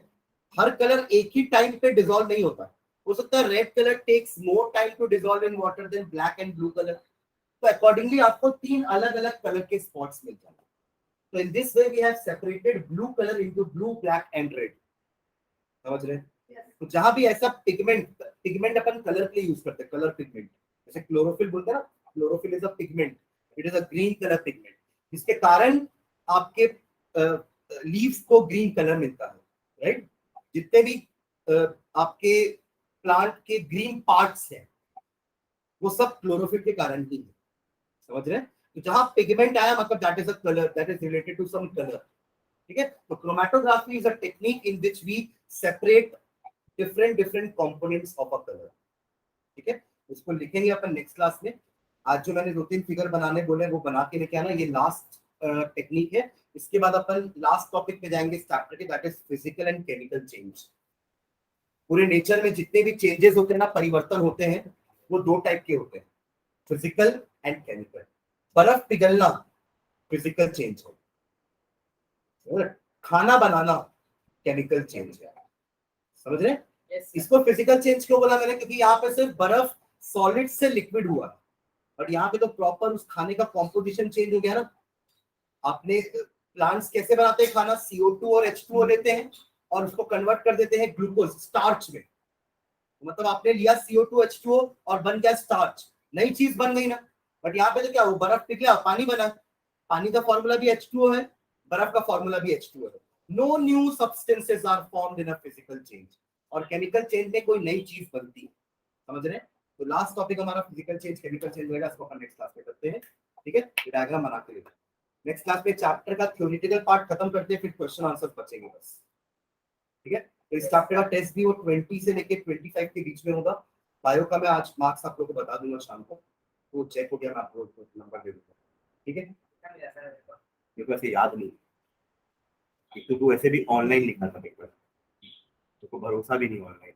हर कलर एक ही टाइम पे डिसॉल्व नहीं होता। हो सकता है red colour takes more time to dissolve in water then black and blue colour. तो अकॉर्डिंगली आपको तीन अलग अलग कलर के स्पॉट्स मिल जाएंगे। So in this way we have separated blue color into blue, black and red. समझ रहे हैं? तो जहां भी ऐसा पिगमेंट अपन कलर के लिए यूज करते हैं, कलर पिगमेंट, जैसे क्लोरोफिल बोलते हैं ना, chlorophyll is a pigment, it is a green colour pigment, जिसके कारण आपके लीव्स को ग्रीन कलर मिलता है, राइट? जितने भी आपके प्लांट के ग्रीन पार्ट्स हैं वो सब क्लोरोफिल के कारण ही है, समझ रहे हैं? तो जहां पिगमेंट आया मतलब that is a colour, that is related to some colour, ठीक है। तो chromatography is a technique in which we separate different components of a colour, ठीक है। इसको लिखेंगे अपन नेक्स्ट क्लास में। आज जो मैंने 2-3 फिगर बनाने बोले वो बना के लेके आना, ये लास्ट टेक्निक है। इसके बाद अपन लास्ट टॉपिक पे जाएंगे इस चैप्टर के, that is physical and chemical change. पूरे नेचर में जितने भी चेंजेस होते हैं ना, परिवर्तन होते हैं, वो दो टाइप के होते हैं, फिजिकल एंड केमिकल। बर्फ पिघलना फिजिकल चेंज है, खाना बनाना केमिकल चेंज है, समझ रहे हैं? इसको फिजिकल चेंज क्यों बोला मैंने? क्योंकि यहाँ पे सिर्फ बर्फ सॉलिड से लिक्विड हुआ, बट यहाँ पे तो प्रॉपर उस खाने का कॉम्पोजिशन चेंज हो गया ना। आपने प्लांट्स कैसे बनाते हैं खाना? CO2 और H2O लेते हैं और उसको कन्वर्ट कर देते हैं ग्लूकोज, स्टार्च में। मतलब आपने लिया CO2 H2O और बन गया स्टार्च, नई चीज बन गई ना। बट यहाँ पे तो क्या हो, बर्फ पिघला, पानी बना, पानी का फॉर्मूला भी H2O है, बर्फ का फॉर्मूला भी H2O है। No new substances are formed in a physical change, और केमिकल चेंज में कोई नई चीज बनती है, समझ रहे हैं? तो लास्ट टॉपिक हमारा फिजिकल चेंज केमिकल चेंज रहेगा, इसको अपन नेक्स्ट क्लास में करते हैं, ठीक है। डायग्राम बना के लेते हैं नेक्स्ट क्लास में। चैप्टर का थ्योरेटिकल पार्ट खत्म करते हैं, फिर क्वेश्चन आंसर बचेंगे बस, ठीक है। तो इस चैप्टर का टेस्ट भी वो 20 से लेके 25 के बीच में होगा। बायो का मैं आज मार्क्स आप लोगों को बता दूंगा शाम को, वो चेक हो गया, मैं आपको नंबर दे दूंगा, ठीक है। मेरे को ऐसे याद नहीं, तो तू ऐसे भी ऑनलाइन लिखा था पेपर, तो भरोसा भी नहीं ऑनलाइन।